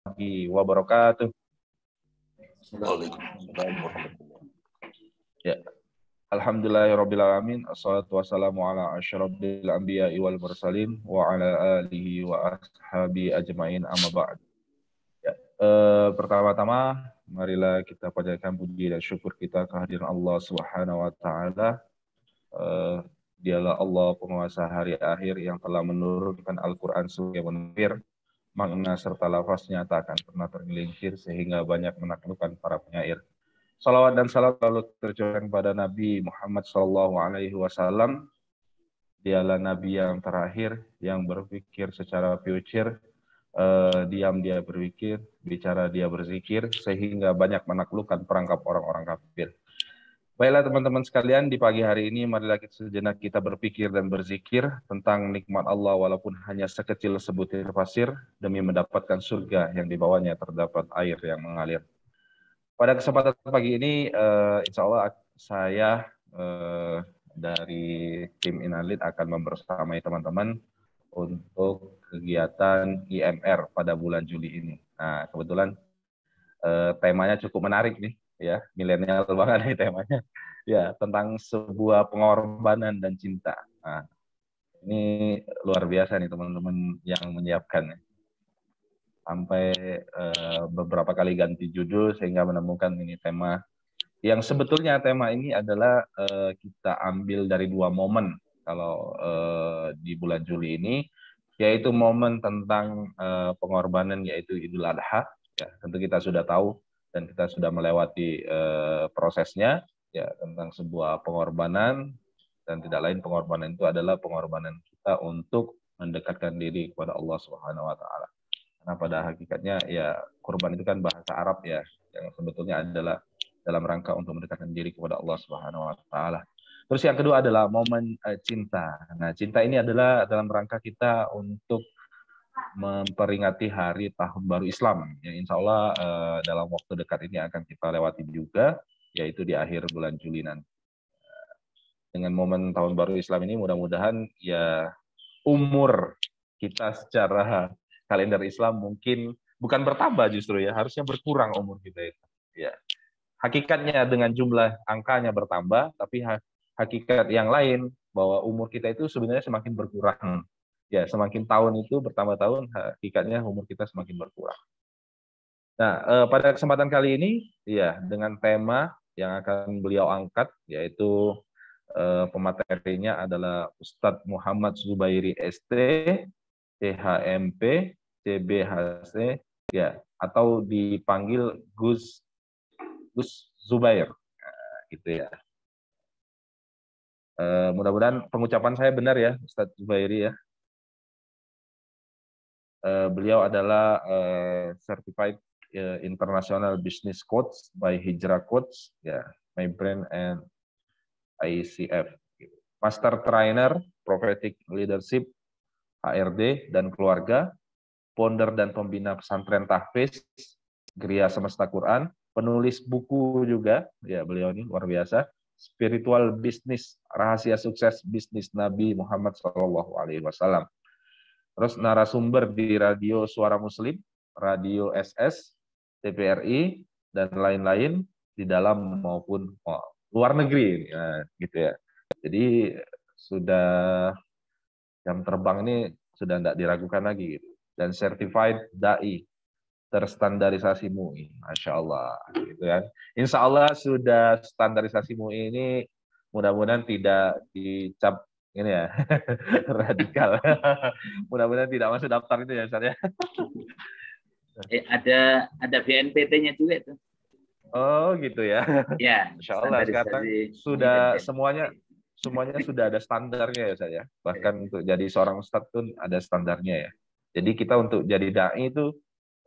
wabarakatuh. Waalaikumsalam warahmatullahi. Ya. Alhamdulillahirrabbilalamin. Assalatu wassalamu ala asyrafil anbiya'i wal mursalin wa ala alihi wa ashabi ajmain amma ba'd. Ya. Pertama-tama marilah kita panjatkan puji dan syukur kita kehadiran Allah Subhanahu wa taala. Dialah Allah penguasa hari akhir yang telah menurunkan Al-Qur'an sebagai penerbit, makna serta lafaznya tak akan pernah tergelincir sehingga banyak menaklukkan para penyair. Salawat dan salam selalu tercurahkan pada Nabi Muhammad SAW. Dialah Nabi yang terakhir yang berpikir secara future, diam dia berpikir, bicara dia berzikir, sehingga banyak menaklukkan perangkap orang-orang kafir. Baiklah teman-teman sekalian, di pagi hari ini marilah sejenak kita berpikir dan berzikir tentang nikmat Allah walaupun hanya sekecil sebutir pasir demi mendapatkan surga yang di bawahnya terdapat air yang mengalir. Pada kesempatan pagi ini, insya Allah saya dari tim Inalit akan membersamai teman-teman untuk kegiatan IMR pada bulan Juli ini. Nah, kebetulan temanya cukup menarik nih, ya, milenial banget nih temanya, ya, tentang sebuah pengorbanan dan cinta. Nah, ini luar biasa nih teman-teman yang menyiapkan. Sampai beberapa kali ganti judul sehingga menemukan ini tema yang sebetulnya tema ini adalah kita ambil dari dua momen kalau di bulan Juli ini, yaitu momen tentang pengorbanan yaitu Idul Adha. Ya, tentu kita sudah tahu dan kita sudah melewati prosesnya, ya, tentang sebuah pengorbanan, dan tidak lain pengorbanan itu adalah pengorbanan kita untuk mendekatkan diri kepada Allah Subhanahu wa taala. Karena pada hakikatnya ya kurban itu kan bahasa Arab ya, yang sebetulnya adalah dalam rangka untuk mendekatkan diri kepada Allah Subhanahu wa taala. Terus yang kedua adalah momen cinta. Nah, cinta ini adalah dalam rangka kita untuk memperingati hari tahun baru Islam. Yang insya Allah dalam waktu dekat ini akan kita lewati juga, yaitu di akhir bulan Juli nanti. Dengan momen tahun baru Islam ini mudah-mudahan ya umur kita secara kalender Islam mungkin bukan bertambah justru ya, harusnya berkurang umur kita itu. Ya. Hakikatnya dengan jumlah angkanya bertambah, tapi hakikat yang lain bahwa umur kita itu sebenarnya semakin berkurang. Ya, semakin tahun itu bertambah tahun, hakikatnya umur kita semakin berkurang. Nah, pada kesempatan kali ini, ya, dengan tema yang akan beliau angkat, yaitu pematerinya adalah Ustadz Muhammad Zubairi ST, THMP, CBHC, ya, atau dipanggil Gus Zubair, nah, gitu ya. Mudah-mudahan pengucapan saya benar ya, Ustadz Zubairi ya. Beliau adalah Certified International Business Coach by Hijrah Coach, ya, My Brand and ICF. Master Trainer Prophetic Leadership, HRD dan keluarga, founder dan pembina pesantren Tahfiz, Geria Semesta Quran, penulis buku juga, ya, beliau ini luar biasa, Spiritual Business, Rahasia Sukses Bisnis Nabi Muhammad SAW. Terus narasumber di Radio Suara Muslim, Radio SS, TPRI, dan lain-lain di dalam maupun luar negeri, ya, gitu ya. Jadi sudah jam terbang ini sudah tidak diragukan lagi, gitu. Dan certified dai terstandarisasi MUI, Masya Allah, gitu kan. Insya Allah sudah standarisasi MUI ini mudah-mudahan tidak dicap ini ya radikal. Mudah-mudahan tidak masuk daftar itu ya, Ustaz ya. Ada BNPT-nya juga itu. Oh gitu ya. Ya. Masya Allah sekarang sudah semuanya sudah ada standarnya ya saya. Bahkan untuk jadi seorang ustadz pun ada standarnya ya. Jadi kita untuk jadi dai itu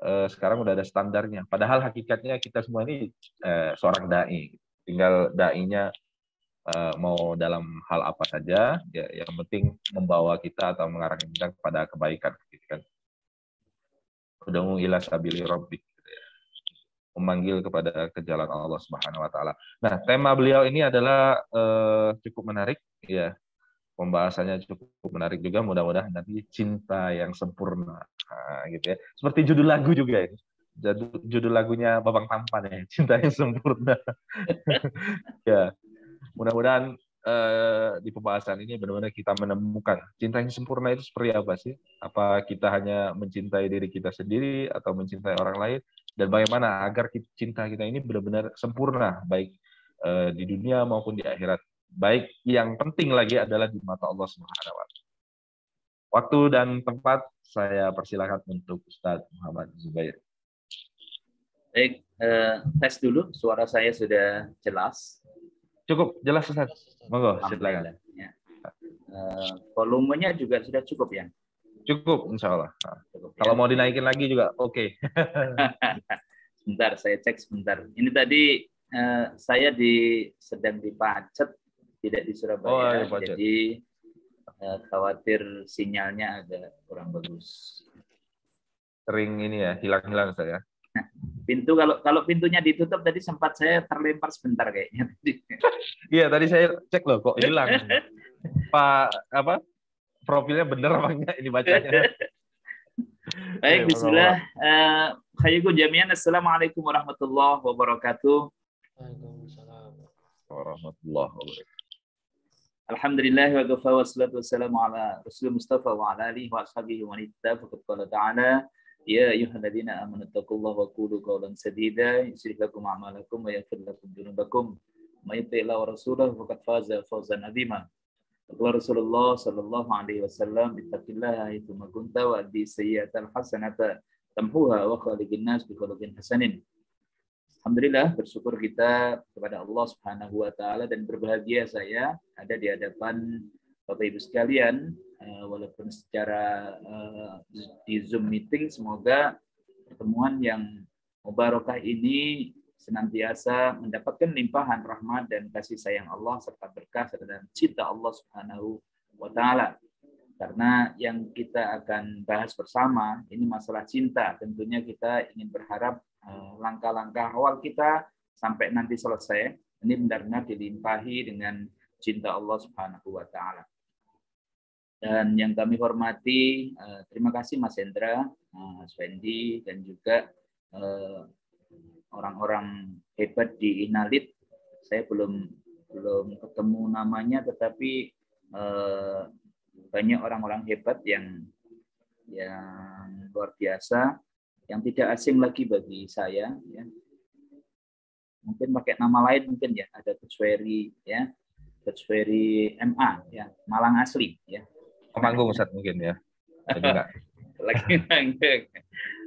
sekarang udah ada standarnya. Padahal hakikatnya kita semua ini seorang dai. Tinggal dainya mau dalam hal apa saja, ya, yang penting membawa kita atau mengarahkan kita kepada kebaikan, gitu kan. Ud'u ila sabili rabbik, memanggil kepada ke jalan Allah Subhanahu wa taala. Nah, tema beliau ini adalah cukup menarik ya. Pembahasannya cukup menarik juga. Mudah-mudahan nanti cinta yang sempurna, gitu ya. Seperti judul lagu juga ini. Judul lagunya Babang Tampan ya, cinta yang sempurna. Ya, mudah-mudahan di pembahasan ini benar-benar kita menemukan cinta yang sempurna itu seperti apa sih? Apa kita hanya mencintai diri kita sendiri atau mencintai orang lain? Dan bagaimana agar cinta kita ini benar-benar sempurna, baik di dunia maupun di akhirat. Baik yang penting lagi adalah di mata Allah Subhanahu wa Ta'ala. Waktu dan tempat saya persilakan untuk Ustadz Muhammad Zubair. Baik, tes dulu. Suara saya sudah jelas. Cukup jelas Ustadz. Monggo silakan. Alhamdulillah. Ya. Volumenya juga sudah cukup ya. Cukup, insya Allah. Cukup, Kalau ya. mau dinaikin lagi juga oke. Sebentar, saya cek sebentar. Ini tadi saya sedang di Pacet, tidak di Surabaya. Oh, ya, jadi khawatir sinyalnya agak kurang bagus. Sering ini ya, hilang-hilang saya. Nah, pintu kalau pintunya ditutup tadi sempat saya terlempar sebentar kayaknya. Iya, tadi saya cek loh kok hilang. Pak apa? Profilnya bener apa enggak ini bacanya? Baik, bismillah. Khayyikum jami'an. Assalamualaikum warahmatullahi wabarakatuh. Waalaikumsalam warahmatullahi wabarakatuh. Alhamdulillah wa kafa wa salatu wassalamu ala Rasul Mustafa wa ala alihi wa ashabihi wa nitta faqad qala ta'ala ya ayyuhalladzina amanu taqullaha wa qulu qawlan sadida yuslih lakum a'malakum wa yaghfir lakum dhunubakum may yuti'illah wa rasulahu faqad faza fawzan 'azima. Qala Rasulullah sallallahu alaihi wasallam ittaqillaha haitsu ma kunta wa addi sayyi'atal hasanata tamhuha wa khaliqin nas bi khuluqin hasanin. Alhamdulillah, bersyukur kita kepada Allah Subhanahu wa Ta'ala dan berbahagia saya ada di hadapan Bapak Ibu sekalian, walaupun secara di Zoom meeting. Semoga pertemuan yang mubarakah ini senantiasa mendapatkan limpahan rahmat dan kasih sayang Allah serta berkah dan cinta Allah Subhanahu wa Ta'ala. Karena yang kita akan bahas bersama ini masalah cinta. Tentunya kita ingin berharap langkah-langkah awal kita sampai nanti selesai ini benar-benar dilimpahi dengan cinta Allah Subhanahu wa Ta'ala. Dan yang kami hormati, terima kasih Mas Hendra, Mas Fendi, dan juga orang-orang hebat di Inalit. Saya belum ketemu namanya, tetapi banyak orang-orang hebat yang luar biasa, yang tidak asing lagi bagi saya, ya. Mungkin pakai nama lain mungkin ya, ada Coach Ferry ya, Coach Ferry MA ya, Malang asli ya. Panggung Ustaz mungkin ya. Lagi manggung.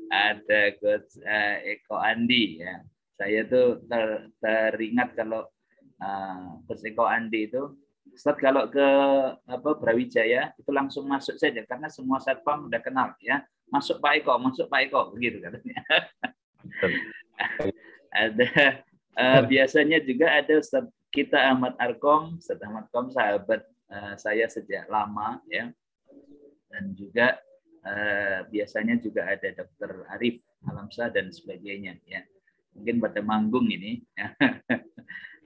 Ada Coach Eko Andi ya. Saya tuh teringat kalau Coach Eko Andi itu Ustaz kalau ke Brawijaya itu langsung masuk saja karena semua satpam udah kenal ya. Masuk Pak Eko, begitu katanya. Ada biasanya juga ada Ustaz kita Ahmad Arkom, Ustaz Ahmad Arkom sahabat saya sejak lama ya. Dan juga biasanya juga ada Dr. Arif Alamsa dan sebagainya ya. Mungkin pada manggung ini ya.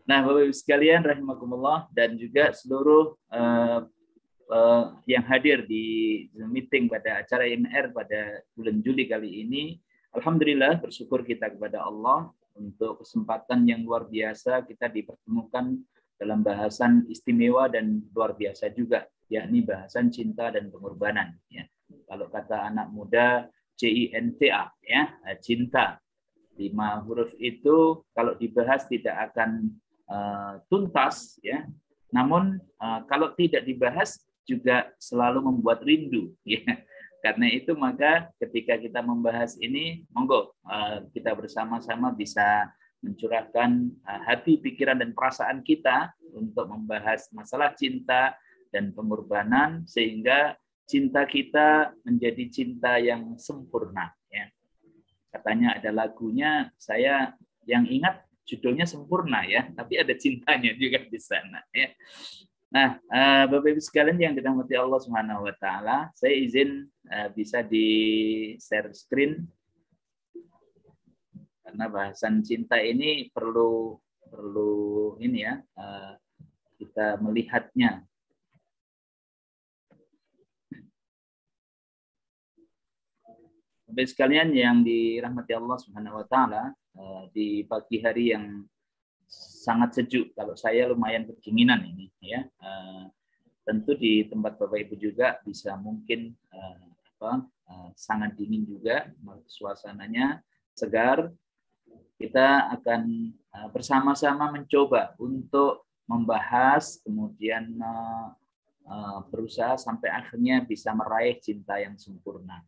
Nah, Bapak Ibu sekalian rahimakumullah dan juga seluruh yang hadir di meeting pada acara IMR pada bulan Juli kali ini, alhamdulillah bersyukur kita kepada Allah untuk kesempatan yang luar biasa kita dipertemukan dalam bahasan istimewa dan luar biasa juga, yakni bahasan cinta dan pengorbanan. Ya. Kalau kata anak muda, CINTA, ya, cinta. 5 huruf itu kalau dibahas tidak akan tuntas, ya. Namun kalau tidak dibahas juga selalu membuat rindu, ya. Karena itu maka ketika kita membahas ini, monggo kita bersama-sama bisa mencurahkan hati, pikiran, dan perasaan kita untuk membahas masalah cinta dan pengorbanan sehingga cinta kita menjadi cinta yang sempurna. Ya. Katanya ada lagunya, saya yang ingat judulnya Sempurna ya, tapi ada cintanya juga di sana. Ya. Nah, Bapak Ibu sekalian yang dirahmati Allah Subhanahu wa Ta'ala, saya izin bisa di-share screen karena bahasan cinta ini perlu ini ya, kita melihatnya Bapak sekalian yang dirahmati Allah Subhanahu wa taala, di pagi hari yang sangat sejuk. Kalau saya lumayan kedinginan ini ya. Tentu di tempat Bapak Ibu juga bisa mungkin sangat dingin juga, suasananya segar. Kita akan bersama-sama mencoba untuk membahas, kemudian berusaha sampai akhirnya bisa meraih cinta yang sempurna.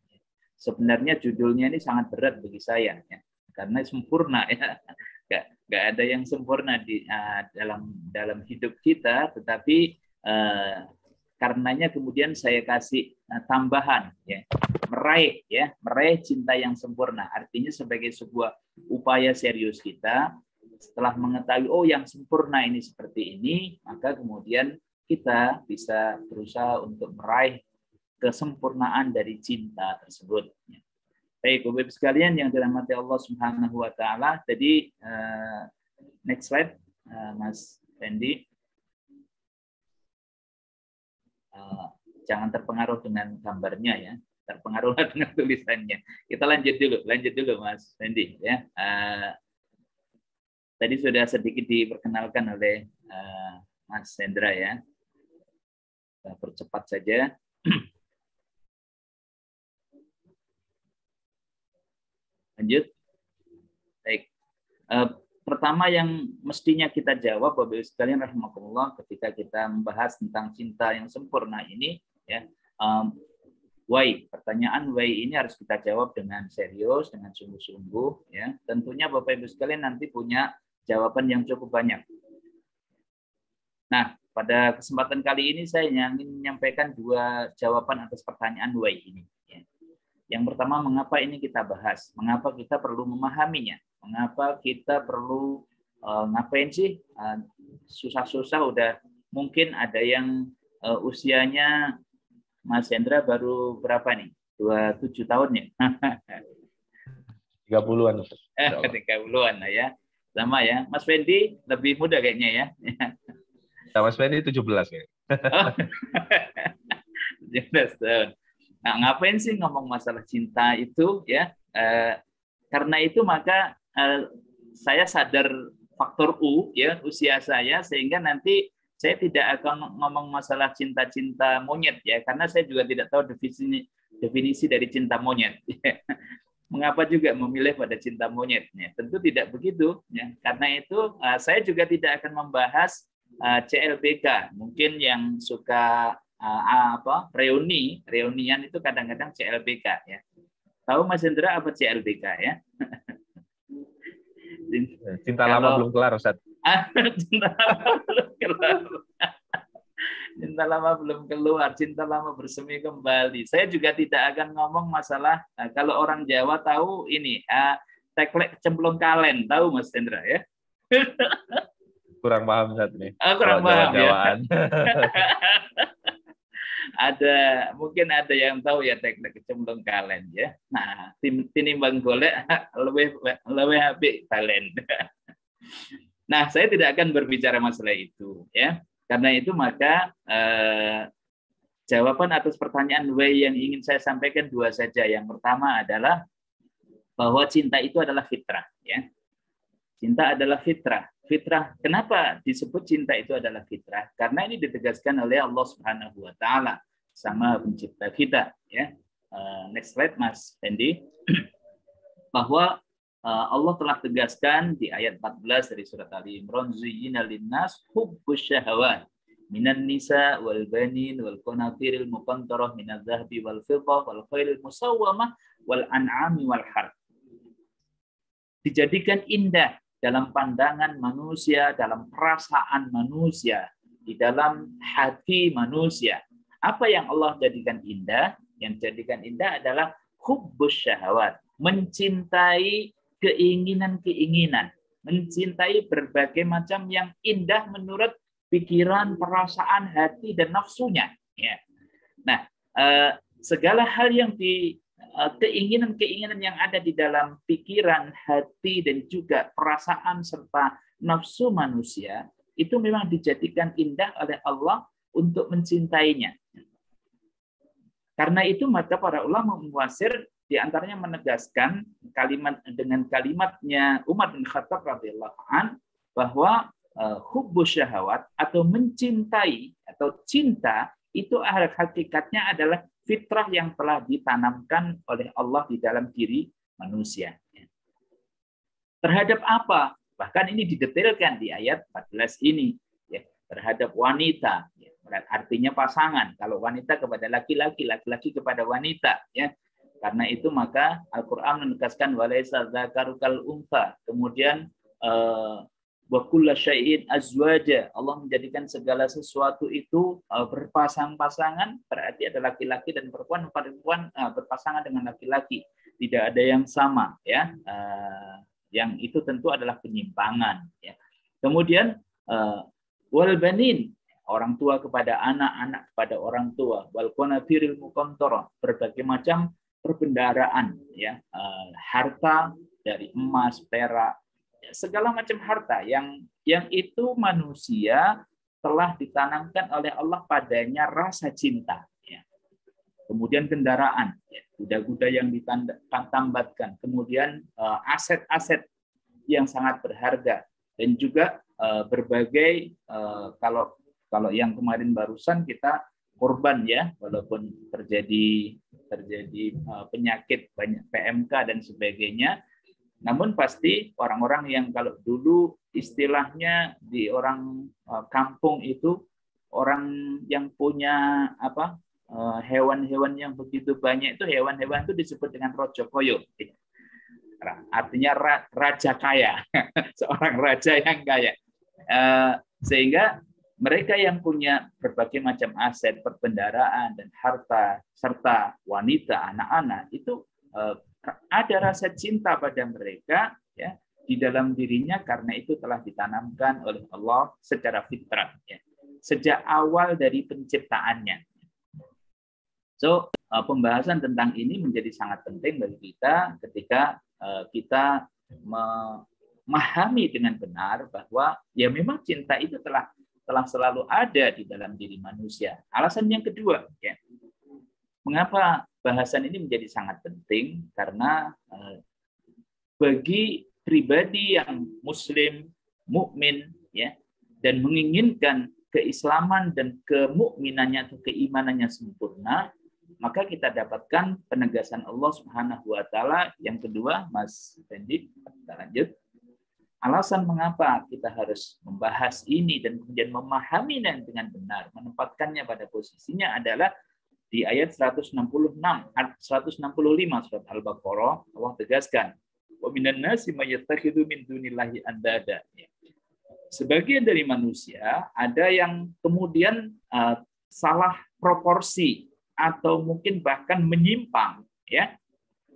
Sebenarnya judulnya ini sangat berat bagi saya, ya, karena sempurna ya, nggak ada yang sempurna di dalam hidup kita, tetapi karenanya kemudian saya kasih tambahan, ya, meraih cinta yang sempurna. Artinya sebagai sebuah upaya serius kita, setelah mengetahui oh yang sempurna ini seperti ini, maka kemudian kita bisa berusaha untuk meraih kesempurnaan dari cinta tersebut. Baik, Bapak Ibu sekalian yang dirahmati Allah Subhanahu wa taala. Jadi next slide, Mas Randy. Jangan terpengaruh dengan gambarnya ya, terpengaruh dengan tulisannya. Kita lanjut dulu Mas Randy ya. Tadi sudah sedikit diperkenalkan oleh Mas Hendra ya. Kita percepat saja. Lanjut. Baik. Pertama yang mestinya kita jawab, Bapak Ibu sekalian rahimakumullah, ketika kita membahas tentang cinta yang sempurna ini, ya, why? Pertanyaan why ini harus kita jawab dengan serius, dengan sungguh-sungguh, ya. Tentunya Bapak Ibu sekalian nanti punya jawaban yang cukup banyak. Nah, pada kesempatan kali ini saya ingin menyampaikan 2 jawaban atas pertanyaan why ini. Yang pertama, mengapa ini kita bahas? Mengapa kita perlu memahaminya? Mengapa kita perlu ngapain sih? Susah-susah udah mungkin ada yang usianya Mas Hendra baru berapa nih? 27 tahun ya? 30-an. 30-an lah ya. Sama ya. Mas Fendi lebih muda kayaknya ya. Mas Fendi 17 ya. 17 tahun. Nah, ngapain sih ngomong masalah cinta itu ya? Karena itu maka saya sadar faktor U ya, usia saya, sehingga nanti saya tidak akan ngomong masalah cinta-cinta monyet ya, karena saya juga tidak tahu definisi dari cinta monyet. Mengapa juga memilih pada cinta monyet? Ya, tentu tidak begitu ya. Karena itu saya juga tidak akan membahas CLBK. Mungkin yang suka reunian itu kadang-kadang CLBK ya. Tahu Mas Hendra apa CLBK ya? Cinta lama belum kelar, Ustaz. Cinta lama belum kelar. Cinta lama belum keluar, cinta lama bersemi kembali. Saya juga tidak akan ngomong masalah kalau orang Jawa tahu ini teklek cemplung kalen, tahu Mas Hendra ya? Kurang paham Ustaz nih. Kurang paham ya. Mungkin ada yang tahu ya teknik kecemplung kalen ya. Nah, tinimbang golek lebih habis kalen. Nah, saya tidak akan berbicara masalah itu ya. Karena itu maka jawaban atas pertanyaan W yang ingin saya sampaikan 2 saja. Yang pertama adalah bahwa cinta itu adalah fitrah ya. Cinta adalah fitrah. Fitrah, kenapa disebut cinta itu adalah fitrah? Karena ini ditegaskan oleh Allah Subhanahu wa taala sama pencipta kita ya. Next slide Mas Fendi. Bahwa Allah telah tegaskan di ayat 14 dari surat Ali Imran, zuyyina linnas hubbus syahawat minan nisa wal banin wal qanatiril muqantarah minadz zahabi wal fiddah wal khailil musawwamah wal an'ami wal harth. Dijadikan indah dalam pandangan manusia, dalam perasaan manusia, di dalam hati manusia. Apa yang Allah jadikan indah? Yang jadikan indah adalah hubbus syahawat, mencintai keinginan-keinginan, mencintai berbagai macam yang indah menurut pikiran, perasaan, hati, dan nafsunya. Ya. Nah, segala hal yang keinginan-keinginan yang ada di dalam pikiran, hati, dan juga perasaan serta nafsu manusia itu memang dijadikan indah oleh Allah untuk mencintainya. Karena itu maka para ulama memfasir di antaranya menegaskan dengan kalimatnya Umar bin Khattab radhiyallahu an bahwa hubbus syahwat atau mencintai atau cinta itu hakikatnya adalah fitrah yang telah ditanamkan oleh Allah di dalam diri manusia. Terhadap apa? Bahkan ini didetailkan di ayat 14 ini, ya, terhadap wanita, ya, artinya pasangan. Kalau wanita kepada laki-laki, laki-laki kepada wanita, ya. Karena itu maka Al-Qur'an menegaskan walaisa dzakaru kal untha. Kemudian wa kullu syai'in azwaja. Allah menjadikan segala sesuatu itu berpasang-pasangan, berarti ada laki-laki dan perempuan berpasangan dengan laki-laki. Tidak ada yang sama, ya. Yang itu tentu adalah penyimpangan, ya. Kemudian wal banin, orang tua kepada anak, anak kepada orang tua, wal qanatiril muqantara, berbagai macam perbendaharaan, ya, harta dari emas, perak, segala macam harta yang itu manusia telah ditanamkan oleh Allah padanya rasa cinta, ya. Kemudian kendaraan, ya, kuda-kuda yang ditambatkan, kemudian aset-aset yang sangat berharga, dan juga berbagai kalau yang kemarin barusan kita korban, ya, walaupun terjadi penyakit banyak PMK dan sebagainya. Namun pasti orang-orang yang kalau dulu istilahnya di orang kampung itu orang yang punya hewan-hewan yang begitu banyak, itu hewan-hewan itu disebut dengan rojo koyo. Artinya raja kaya, seorang raja yang kaya. Sehingga mereka yang punya berbagai macam aset, perbendaharaan dan harta, serta wanita, anak-anak, itu ada rasa cinta pada mereka, ya, di dalam dirinya, karena itu telah ditanamkan oleh Allah secara fitrah, ya, sejak awal dari penciptaannya. So, pembahasan tentang ini menjadi sangat penting bagi kita ketika kita memahami dengan benar bahwa ya memang cinta itu telah selalu ada di dalam diri manusia. Alasan yang kedua, ya, mengapa bahasan ini menjadi sangat penting, karena bagi pribadi yang muslim, mukmin, ya, dan menginginkan keislaman dan kemukminannya atau keimanannya sempurna, maka kita dapatkan penegasan Allah Subhanahu wa taala yang kedua, Mas Fendi, kita lanjut. Alasan mengapa kita harus membahas ini dan kemudian memahami dengan benar, menempatkannya pada posisinya adalah di ayat 165 surat Al-Baqarah. Allah tegaskan, wa minan nasi may yattakhidhu min dunillahi andada. Sebagian dari manusia ada yang kemudian salah proporsi atau mungkin bahkan menyimpang, ya,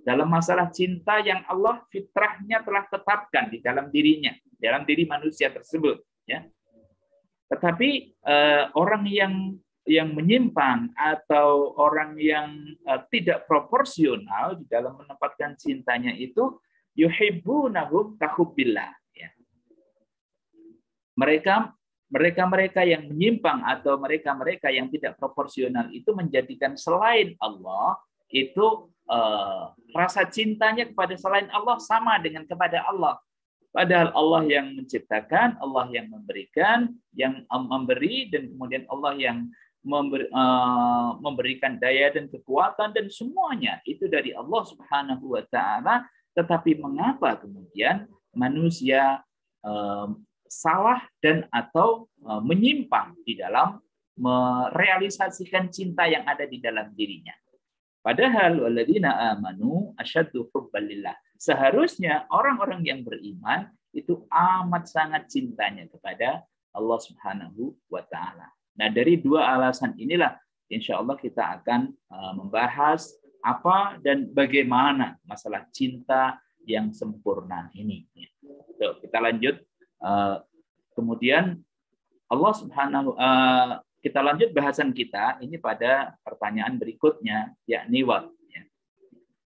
dalam masalah cinta yang Allah fitrahnya telah tetapkan di dalam dirinya, dalam diri manusia tersebut, ya. Tetapi orang yang menyimpang atau orang yang tidak proporsional di dalam menempatkan cintanya itu yuhibbunahum kahubbillah, ya. Mereka yang menyimpang atau mereka yang tidak proporsional itu menjadikan selain Allah itu rasa cintanya kepada selain Allah sama dengan kepada Allah. Padahal Allah yang menciptakan, Allah yang memberikan, yang memberi, dan kemudian Allah yang memberikan daya dan kekuatan, dan semuanya itu dari Allah Subhanahu wa taala. Tetapi mengapa kemudian manusia salah dan atau menyimpang di dalam merealisasikan cinta yang ada di dalam dirinya? Padahal walladzina amanu asyaddu hubban lillah. Seharusnya orang-orang yang beriman itu amat sangat cintanya kepada Allah Subhanahu wa taala. Nah, dari dua alasan inilah insya Allah kita akan membahas apa dan bagaimana masalah cinta yang sempurna ini. Yuk, kita lanjut. Kemudian Allah Subhanahu kita lanjut bahasan kita ini pada pertanyaan berikutnya, yakni what.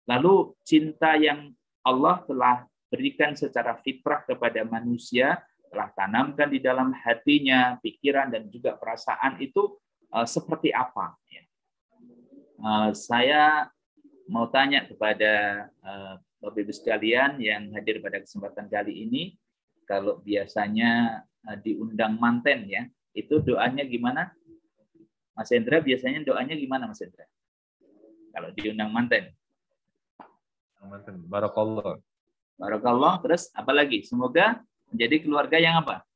Lalu cinta yang Allah telah berikan secara fitrah kepada manusia, telah tanamkan di dalam hatinya, pikiran dan juga perasaan itu seperti apa? Saya mau tanya kepada Bapak Ibu sekalian yang hadir pada kesempatan kali ini, kalau biasanya diundang manten ya, itu doanya gimana? Mas Hendra biasanya doanya gimana Mas Hendra? Kalau diundang manten. Barakallah. Barakallah, terus apa lagi? Semoga menjadi keluarga yang apa?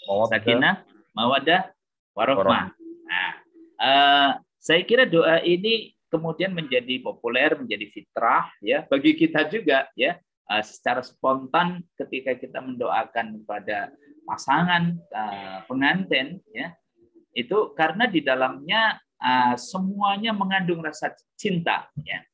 Sakinah, mawaddah, warahmah. Nah, saya kira doa ini kemudian menjadi populer, menjadi fitrah ya bagi kita juga ya, secara spontan ketika kita mendoakan kepada pasangan pengantin ya, itu karena di dalamnya semuanya mengandung rasa cinta ya.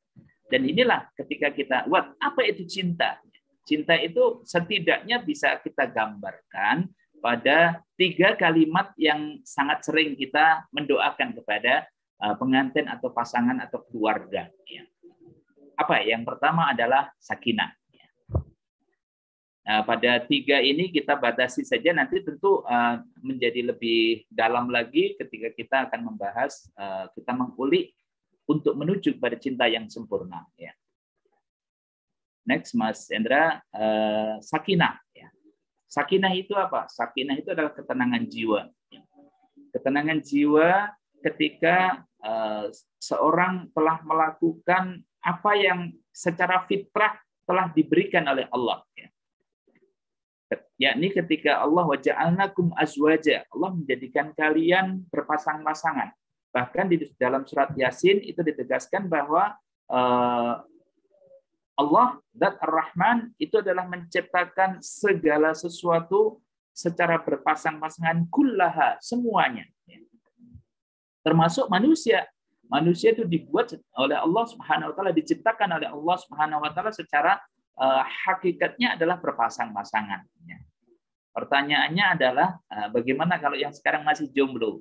Dan inilah ketika kita apa itu cinta? Cinta itu setidaknya bisa kita gambarkan pada 3 kalimat yang sangat sering kita mendoakan kepada pengantin atau pasangan atau keluarga. Apa? Yang pertama adalah sakinah. Nah, pada 3 ini kita batasi saja, nanti tentu menjadi lebih dalam lagi ketika kita akan membahas, kita mengulik untuk menuju pada cinta yang sempurna. Ya. Next, Mas Endra, sakinah. Ya. Sakinah itu apa? Sakinah itu adalah ketenangan jiwa. Ketenangan jiwa ketika seorang telah melakukan apa yang secara fitrah telah diberikan oleh Allah. Yakni ketika Allah waja'alnakum azwaja, Allah menjadikan kalian berpasang-pasangan. Bahkan di dalam surat Yasin itu ditegaskan bahwa Allah, Zat Ar-Rahman, itu adalah menciptakan segala sesuatu secara berpasang-pasangan kullaha, semuanya. Termasuk manusia. Manusia itu dibuat oleh Allah Subhanahu wa taala, diciptakan oleh Allah Subhanahu wa taala secara hakikatnya adalah berpasang-pasangan. Pertanyaannya adalah bagaimana kalau yang sekarang masih jomblo?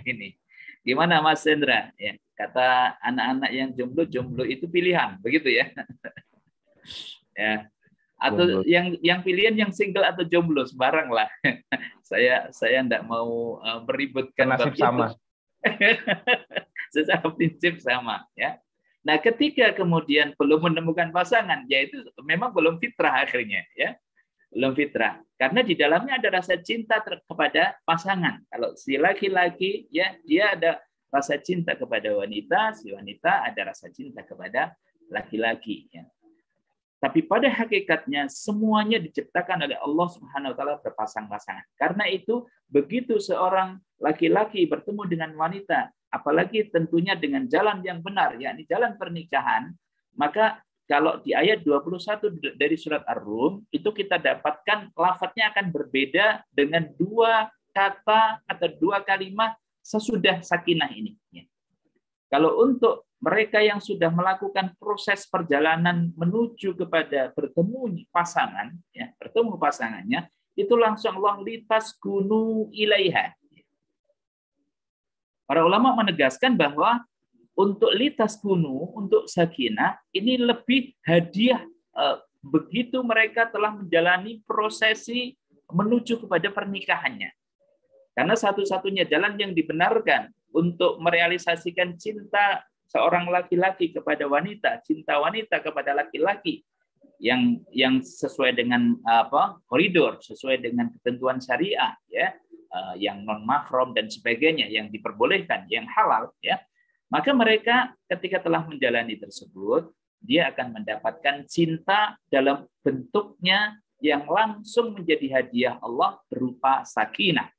Ini. Gimana Mas Hendra? Ya, kata anak-anak yang jomblo itu pilihan, begitu ya? Ya. Atau yang pilihan yang single atau jomblo sembarang lah. saya enggak mau meributkan nasib sama. Secara prinsip sama ya. Nah, ketika kemudian belum menemukan pasangan, yaitu memang belum fitrah akhirnya ya. Belum fitrah. Karena di dalamnya ada rasa cinta kepada pasangan. Kalau si laki-laki ya, dia ada rasa cinta kepada wanita, si wanita ada rasa cinta kepada laki-laki ya. Tapi pada hakikatnya semuanya diciptakan oleh Allah Subhanahu wa taala berpasang-pasangan. Karena itu begitu seorang laki-laki bertemu dengan wanita, apalagi tentunya dengan jalan yang benar, yakni jalan pernikahan, maka kalau di ayat 21 dari surat Ar-Rum, itu kita dapatkan lafadznya akan berbeda dengan 2 kata atau 2 kalimat sesudah sakinah ini. Kalau untuk mereka yang sudah melakukan proses perjalanan menuju kepada bertemu pasangan, ya, bertemu pasangannya, itu langsung Allah litas gunu ilaiha. Para ulama menegaskan bahwa untuk litas kunu, untuk sakinah, ini lebih hadiah begitu mereka telah menjalani prosesi menuju kepada pernikahannya. Karena satu-satunya jalan yang dibenarkan untuk merealisasikan cinta seorang laki-laki kepada wanita, cinta wanita kepada laki-laki yang sesuai dengan koridor, sesuai dengan ketentuan syariah, ya, yang non mahram dan sebagainya, yang diperbolehkan, yang halal, ya. Maka mereka ketika telah menjalani tersebut, dia akan mendapatkan cinta dalam bentuknya yang langsung menjadi hadiah Allah berupa sakinah,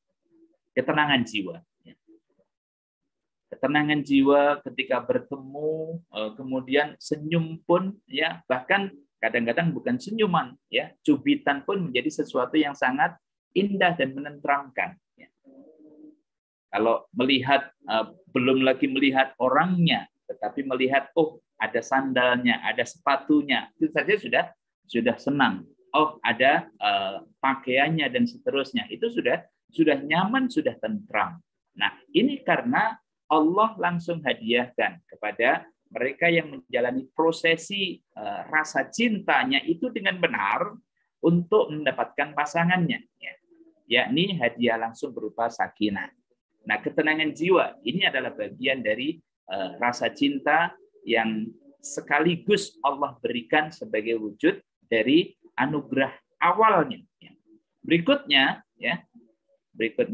ketenangan jiwa. Ketenangan jiwa ketika bertemu, kemudian senyum pun, ya, bahkan kadang-kadang bukan senyuman, ya, cubitan pun menjadi sesuatu yang sangat indah dan menenteramkan. Kalau melihat, belum lagi melihat orangnya, tetapi melihat, oh, ada sandalnya, ada sepatunya, itu saja sudah senang. Oh, ada pakaiannya dan seterusnya. Itu sudah nyaman, sudah tentram. Nah, ini karena Allah langsung hadiahkan kepada mereka yang menjalani prosesi rasa cintanya itu dengan benar untuk mendapatkan pasangannya. Yakni hadiah langsung berupa sakinah. Nah, ketenangan jiwa ini adalah bagian dari rasa cinta yang sekaligus Allah berikan sebagai wujud dari anugerah awalnya. Berikutnya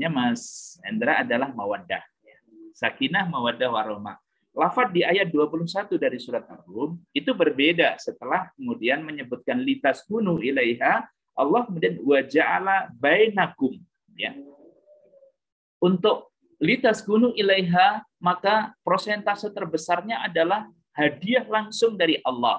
Mas Endra adalah mawaddah. Sakinah, mawaddah, warahmah. Lafaz di ayat 21 dari surat Ar-Rum itu berbeda setelah kemudian menyebutkan litaskunu ilaiha, Allah kemudian wa ja'ala bainakum, ya. Untuk litaskunu ilaiha, maka prosentase terbesarnya adalah hadiah langsung dari Allah.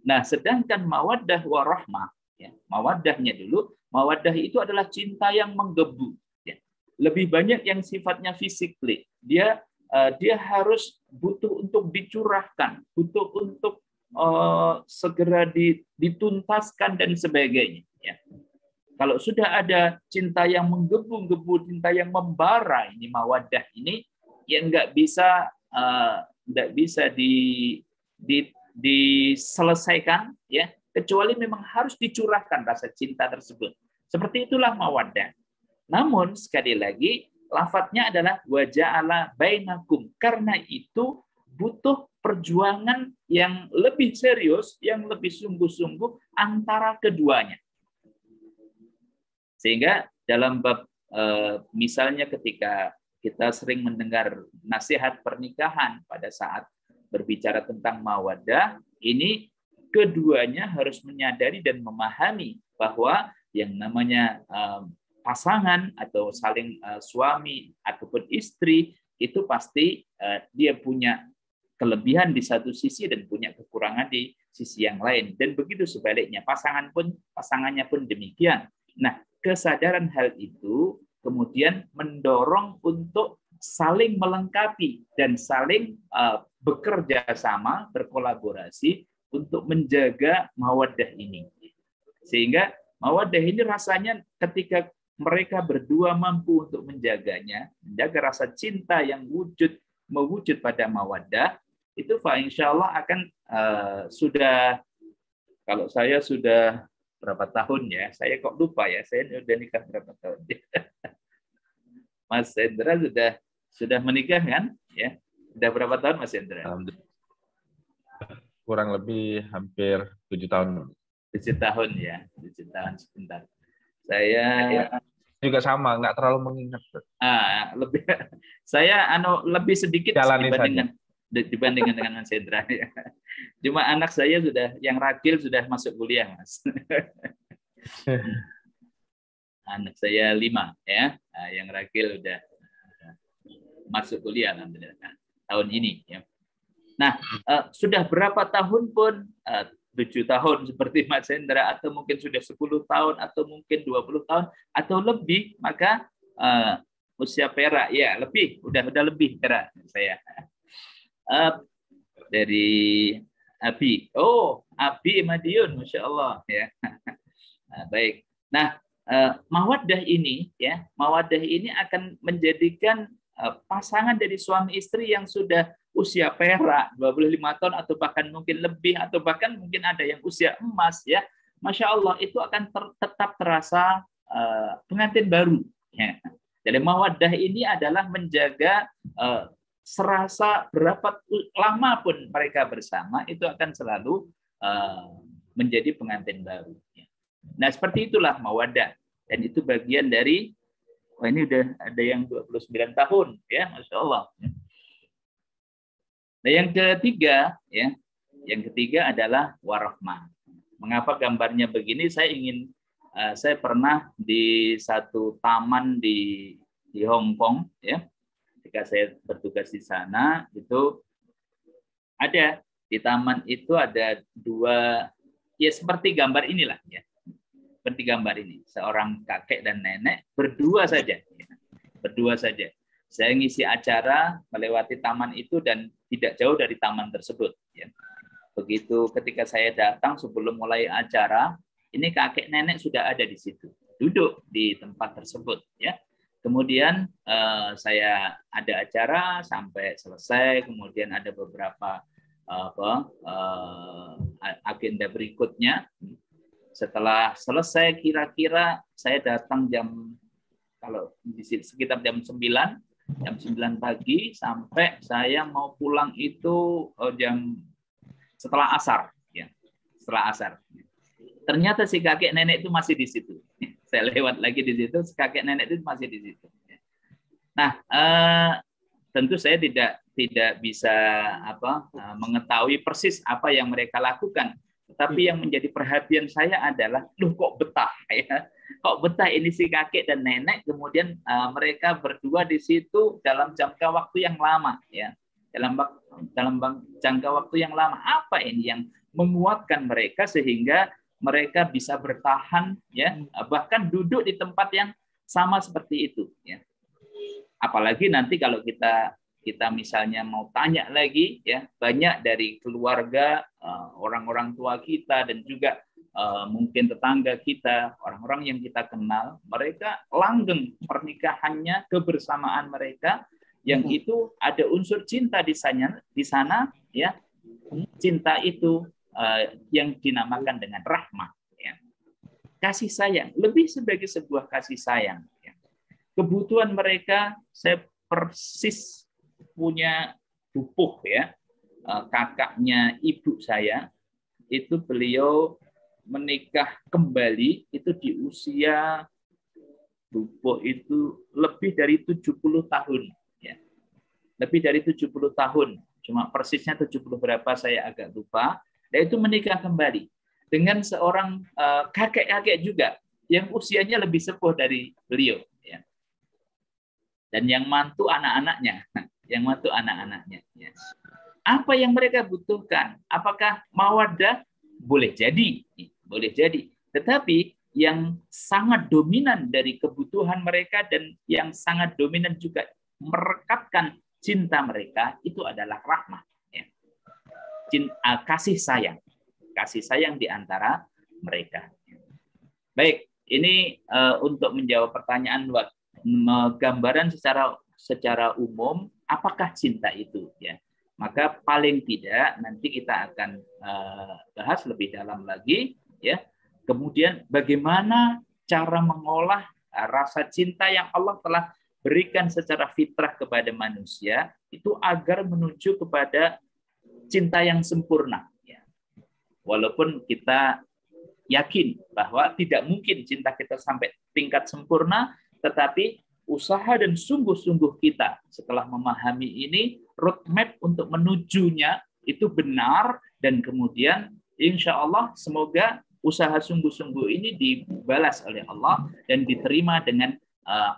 Nah, sedangkan mawaddah warahmah, ya, mawaddahnya dulu, mawaddah itu adalah cinta yang menggebu, ya. Lebih banyak yang sifatnya physically. Dia harus butuh untuk dicurahkan, butuh untuk segera dituntaskan dan sebagainya. Ya. Kalau sudah ada cinta yang menggebu-gebu, cinta yang membara, ini mawaddah ini, yang nggak bisa diselesaikan, ya, kecuali memang harus dicurahkan rasa cinta tersebut. Seperti itulah mawaddah. Namun sekali lagi, lafadznya adalah wa ja'ala bainakum. Karena itu butuh perjuangan yang lebih serius, yang lebih sungguh-sungguh antara keduanya. Sehingga dalam bab misalnya ketika kita sering mendengar nasihat pernikahan pada saat berbicara tentang mawaddah, ini keduanya harus menyadari dan memahami bahwa yang namanya pasangan atau saling suami ataupun istri itu pasti dia punya kelebihan di satu sisi dan punya kekurangan di sisi yang lain, dan begitu sebaliknya pasangannya pun demikian. Nah, kesadaran hal itu kemudian mendorong untuk saling melengkapi dan saling bekerja sama, berkolaborasi untuk menjaga mawaddah ini. Sehingga mawaddah ini rasanya ketika mereka berdua mampu untuk menjaganya, menjaga rasa cinta yang mewujud pada mawaddah, itu insya Allah akan sudah, kalau saya sudah berapa tahun ya, saya kok lupa ya, saya sudah nikah berapa tahun. Mas Hendra sudah menikah kan? Ya, sudah berapa tahun Mas Hendra? Kurang lebih hampir 7 tahun. 7 tahun ya, 7 tahun sebentar. Saya juga sama, nggak terlalu mengingat. Saya lebih sedikit dibandingkan dengan Mas Hendra. Ya. Cuma anak saya yang ragil sudah masuk kuliah, Mas. Anak saya 5 ya, yang ragil udah masuk kuliah alhamdulillah tahun ini. Ya. Nah, sudah berapa tahun pun 7 tahun seperti Mas Hendra, atau mungkin sudah 10 tahun, atau mungkin 20 tahun, atau lebih, maka usia perak, ya lebih, udah lebih perak saya. Dari Abi. Oh, Abi Madiun, Masya Allah. Ya. Baik. Nah, mawaddah ini akan menjadikan pasangan dari suami istri yang sudah usia perak 25 tahun atau bahkan mungkin lebih, atau bahkan mungkin ada yang usia emas, ya, Masya Allah, itu akan tetap terasa pengantin baru. Ya. Jadi mawaddah ini adalah menjaga serasa berapa lama pun mereka bersama, itu akan selalu menjadi pengantin baru. Ya. Nah, seperti itulah mawaddah, dan itu bagian dari, ini udah ada yang 29 tahun, ya, Masya Allah. Nah, yang ketiga adalah warahmah. Mengapa gambarnya begini? Saya pernah di satu taman di Hong Kong, ya. Ketika saya bertugas di sana, itu ada di taman itu ada 2, ya seperti gambar inilah, ya. Seperti gambar ini, seorang kakek dan nenek berdua saja. Saya ngisi acara melewati taman itu dan tidak jauh dari taman tersebut. Ya. Begitu ketika saya datang sebelum mulai acara, ini kakek nenek sudah ada di situ, duduk di tempat tersebut. Ya. Kemudian saya ada acara sampai selesai, kemudian ada beberapa agenda berikutnya. Setelah selesai, kira-kira saya datang sekitar jam 9, Jam 9 pagi sampai saya mau pulang itu setelah asar, ya. Setelah asar. Ternyata si kakek nenek itu masih di situ. Saya lewat lagi di situ, si kakek nenek itu masih di situ. Nah, tentu saya tidak bisa mengetahui persis apa yang mereka lakukan. Tetapi yang menjadi perhatian saya adalah, loh kok betah ya? Kok betah ini si kakek dan nenek, kemudian mereka berdua di situ dalam jangka waktu yang lama ya. Dalam jangka waktu yang lama, apa ini yang menguatkan mereka sehingga mereka bisa bertahan ya, bahkan duduk di tempat yang sama seperti itu ya. Apalagi nanti kalau kita misalnya mau tanya lagi ya, banyak dari keluarga, orang-orang tua kita dan juga mungkin tetangga kita, orang-orang yang kita kenal, mereka langgeng pernikahannya, kebersamaan mereka yang itu ada unsur cinta di sana ya. Cinta itu yang dinamakan dengan rahmah ya. Kasih sayang, lebih sebagai sebuah kasih sayang ya. Kebutuhan mereka, saya persis punya pupuh ya, kakaknya ibu saya, itu beliau menikah kembali itu di usia pupuh itu lebih dari 70 tahun ya. Lebih dari 70 tahun, cuma persisnya 70 berapa saya agak lupa. Dan itu menikah kembali dengan seorang kakek-kakek juga yang usianya lebih sepuh dari beliau ya. Dan yang mantu anak-anaknya, ya. Apa yang mereka butuhkan? Apakah mawaddah? Boleh jadi. Tetapi yang sangat dominan dari kebutuhan mereka dan yang sangat dominan juga merekatkan cinta mereka itu adalah rahmah. Ya. Kasih sayang di antara mereka. Baik, ini untuk menjawab pertanyaan gambaran secara umum apakah cinta itu ya. Maka paling tidak nanti kita akan bahas lebih dalam lagi ya. Kemudian bagaimana cara mengolah rasa cinta yang Allah telah berikan secara fitrah kepada manusia itu agar menuju kepada cinta yang sempurna ya. Walaupun kita yakin bahwa tidak mungkin cinta kita sampai tingkat sempurna, tetapi usaha dan sungguh-sungguh kita setelah memahami ini, roadmap untuk menujunya itu benar, dan kemudian insya Allah semoga usaha sungguh-sungguh ini dibalas oleh Allah dan diterima dengan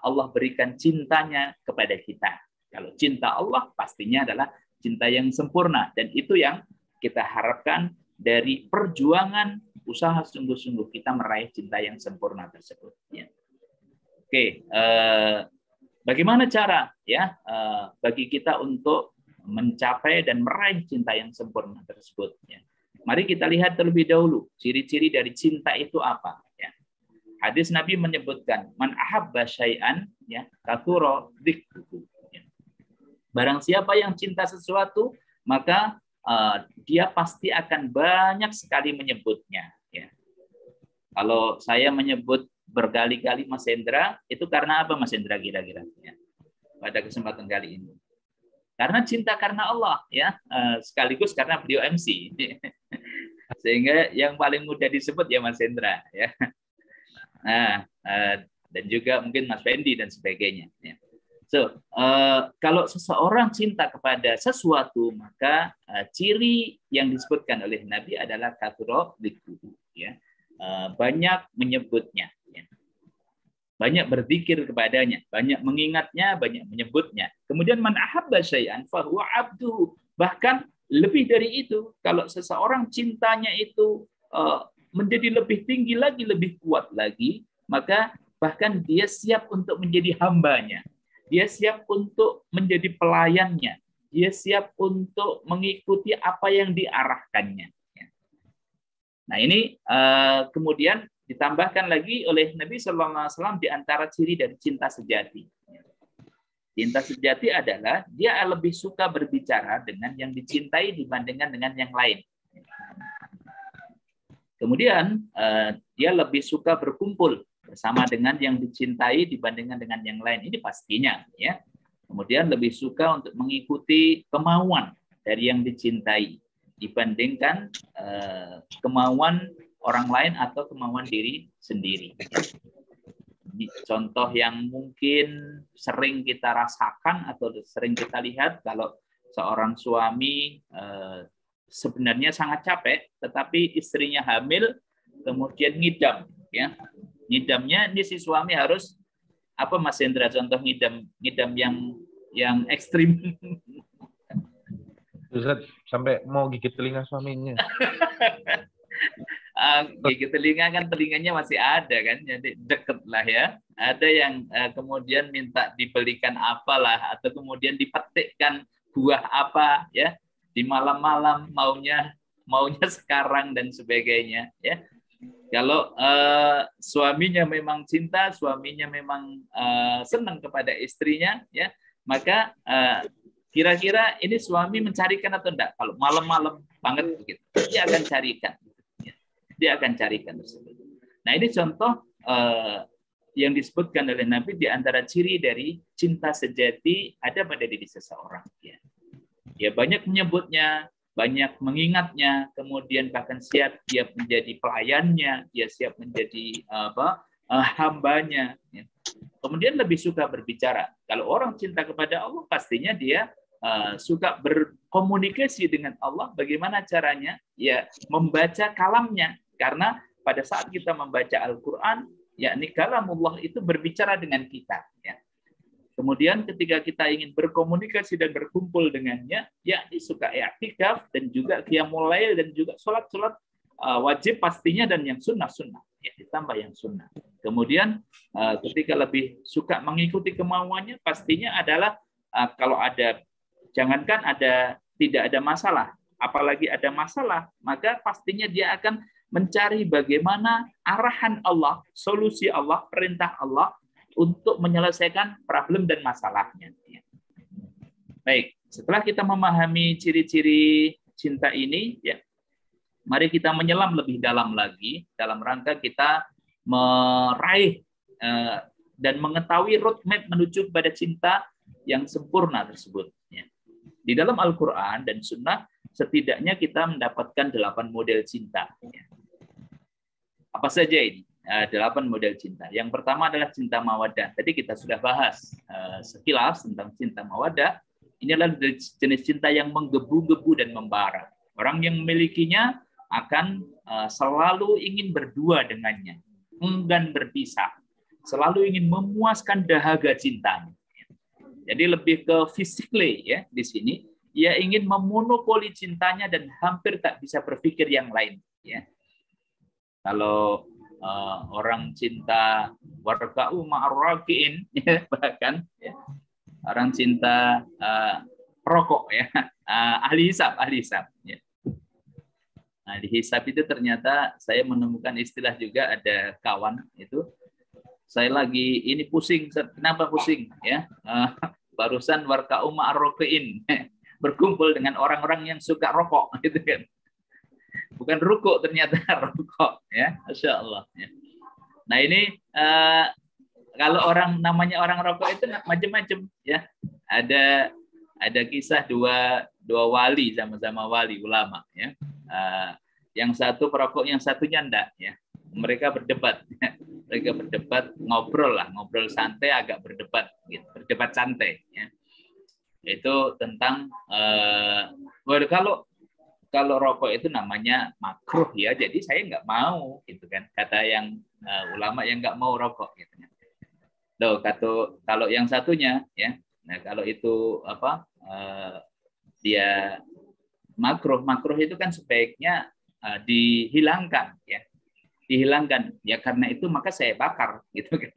Allah berikan cintanya kepada kita. Kalau cinta Allah pastinya adalah cinta yang sempurna, dan itu yang kita harapkan dari perjuangan usaha sungguh-sungguh kita meraih cinta yang sempurna tersebut. Ya. Oke, bagaimana cara ya bagi kita untuk mencapai dan meraih cinta yang sempurna tersebut? Ya. Mari kita lihat terlebih dahulu ciri-ciri dari cinta itu apa. Ya. Hadis Nabi menyebutkan, man ahabba syai'an ya kathura dzikruhu. Ya. Barang siapa yang cinta sesuatu, maka dia pasti akan banyak sekali menyebutnya. Ya. Kalau saya menyebut berkali-kali Mas Hendra, itu karena apa Mas Hendra kira-kira? Ya. Pada kesempatan kali ini. Karena cinta karena Allah, ya, sekaligus karena beliau MC. Sehingga yang paling mudah disebut ya Mas Hendra. Ya. Nah, dan juga mungkin Mas Fendi dan sebagainya. Ya. So, kalau seseorang cinta kepada sesuatu, maka ciri yang disebutkan oleh Nabi adalah kathura dzikruhu, ya. Banyak menyebutnya, ya. Banyak berzikir kepadanya, banyak mengingatnya, banyak menyebutnya. Kemudian man ahabba syai'an fahuwa abduhu. Bahkan lebih dari itu, kalau seseorang cintanya itu menjadi lebih tinggi lagi, lebih kuat lagi, maka bahkan dia siap untuk menjadi hambanya. Dia siap untuk menjadi pelayannya. Dia siap untuk mengikuti apa yang diarahkannya. Nah ini kemudian ditambahkan lagi oleh Nabi SAW di antara ciri dari cinta sejati. Cinta sejati adalah dia lebih suka berbicara dengan yang dicintai dibandingkan dengan yang lain. Kemudian dia lebih suka berkumpul bersama dengan yang dicintai dibandingkan dengan yang lain. Ini pastinya, ya. Kemudian lebih suka untuk mengikuti kemauan dari yang dicintai dibandingkan kemauan orang lain atau kemauan diri sendiri. Contoh yang mungkin sering kita rasakan atau sering kita lihat, kalau seorang suami sebenarnya sangat capek, tetapi istrinya hamil, kemudian ngidam, ya. Ngidamnya ini si suami harus apa, Mas Hendra, contoh ngidam yang ekstrim. Ustaz, sampai mau gigit telinga suaminya. Gigit telinga kan, telinganya masih ada kan, jadi deket lah ya. Ada yang kemudian minta dibelikan apalah, atau kemudian dipetikkan buah apa ya di malam-malam, maunya sekarang dan sebagainya ya. Kalau suaminya memang cinta, suaminya memang senang kepada istrinya ya, maka kira-kira ini suami mencarikan atau enggak? Kalau malam-malam banget begitu, dia akan carikan. Dia akan carikan tersebut. Nah, ini contoh yang disebutkan oleh Nabi di antara ciri dari cinta sejati ada pada diri seseorang. Ya, banyak menyebutnya, banyak mengingatnya, kemudian bahkan siap dia menjadi pelayannya, dia siap menjadi hambanya. Ya. Kemudian lebih suka berbicara. Kalau orang cinta kepada Allah, pastinya dia suka berkomunikasi dengan Allah. Bagaimana caranya? Ya, membaca kalamnya. Karena pada saat kita membaca Al-Quran, yakni kalamullah itu berbicara dengan kita. Ya. Kemudian ketika kita ingin berkomunikasi dan berkumpul dengannya, yakni suka i'tikaf dan juga qiyamul lail dan juga sholat wajib pastinya, dan yang sunnah-sunnah. Ya, ditambah yang sunnah. Kemudian ketika lebih suka mengikuti kemauannya, pastinya adalah kalau ada, jangankan tidak ada masalah, apalagi ada masalah, maka pastinya dia akan mencari bagaimana arahan Allah, solusi Allah, perintah Allah untuk menyelesaikan problem dan masalahnya. Baik, setelah kita memahami ciri-ciri cinta ini, ya, mari kita menyelam lebih dalam lagi dalam rangka kita meraih dan mengetahui roadmap menuju kepada cinta yang sempurna tersebut. Di dalam Al-Quran dan Sunnah, setidaknya kita mendapatkan 8 model cinta. Apa saja ini? 8 model cinta. Yang pertama adalah cinta mawaddah. Tadi kita sudah bahas sekilas tentang cinta mawaddah. Ini adalah jenis cinta yang menggebu-gebu dan membara. Orang yang memilikinya akan selalu ingin berdua dengannya, enggan berpisah, selalu ingin memuaskan dahaga cintanya. Jadi lebih ke physically ya di sini. Ia ingin memonopoli cintanya dan hampir tak bisa berpikir yang lain. Ya. Kalau orang cinta warka'u ma'arraki'in, ya, bahkan ya, orang cinta rokok ya, ahli hisab ya. Ahli hisab itu ternyata saya menemukan istilah juga, ada kawan itu, saya lagi ini pusing, kenapa pusing ya, barusan warka'u ma'arraki'in, berkumpul dengan orang-orang yang suka rokok gitu kan. Bukan rukuk ternyata, rokok ya, Masya Allah ya. Nah ini kalau orang namanya orang rokok itu macam-macam ya. Ada kisah dua wali, sama-sama wali ulama ya. Yang satu perokok, yang satunya enggak ya. Mereka berdebat ya. Mereka berdebat, ngobrol santai, agak berdebat gitu, berdebat santai ya. Itu tentang kalau rokok itu namanya makruh ya, jadi saya nggak mau gitu kan, kata yang ulama yang nggak mau rokok gitu kan. Loh, kalau yang satunya ya, nah kalau itu dia makruh itu kan sebaiknya dihilangkan ya, karena itu maka saya bakar gitu kan.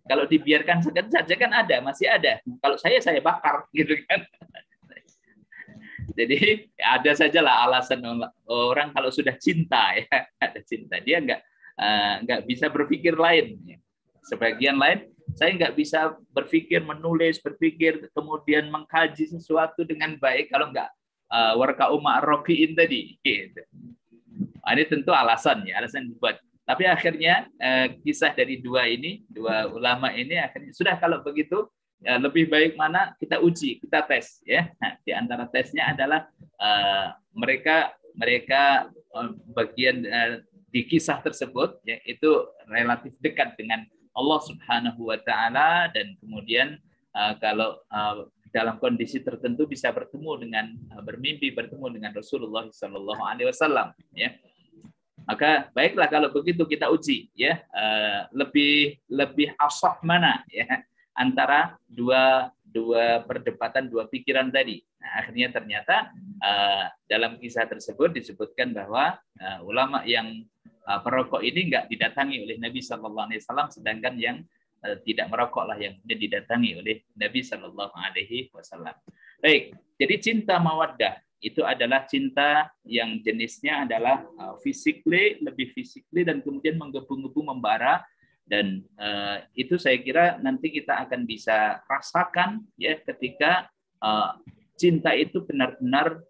Kalau dibiarkan saja kan masih ada, kalau saya bakar gitu kan. Jadi ada sajalah alasan orang kalau sudah cinta ya, ada cinta, dia nggak bisa berpikir lain. Sebagian lain, saya nggak bisa berpikir, menulis, kemudian mengkaji sesuatu dengan baik kalau nggak warka'u ma'arraki'in tadi. Gitu. Ini tentu alasan dibuat. Tapi akhirnya kisah dari dua ulama ini akhirnya sudah, kalau begitu Ya, lebih baik mana kita uji, kita tes ya. Nah, di antara tesnya adalah mereka bagian di kisah tersebut ya itu relatif dekat dengan Allah Subhanahu wa taala, dan kemudian kalau dalam kondisi tertentu bisa bertemu dengan bermimpi bertemu dengan Rasulullah sallallahu alaihi wasallam ya. Maka baiklah kalau begitu kita uji ya, lebih asah mana ya antara dua perdebatan, dua pikiran tadi. Nah, akhirnya ternyata dalam kisah tersebut disebutkan bahwa ulama yang perokok ini enggak didatangi oleh Nabi sallallahu alaihi wasallam, sedangkan yang tidak merokoklah yang didatangi oleh Nabi sallallahu alaihi wasallam. Baik, jadi cinta mawaddah itu adalah cinta yang jenisnya adalah lebih physically dan kemudian menggebu-gebu membara, dan itu saya kira nanti kita akan bisa rasakan ya ketika cinta itu benar-benar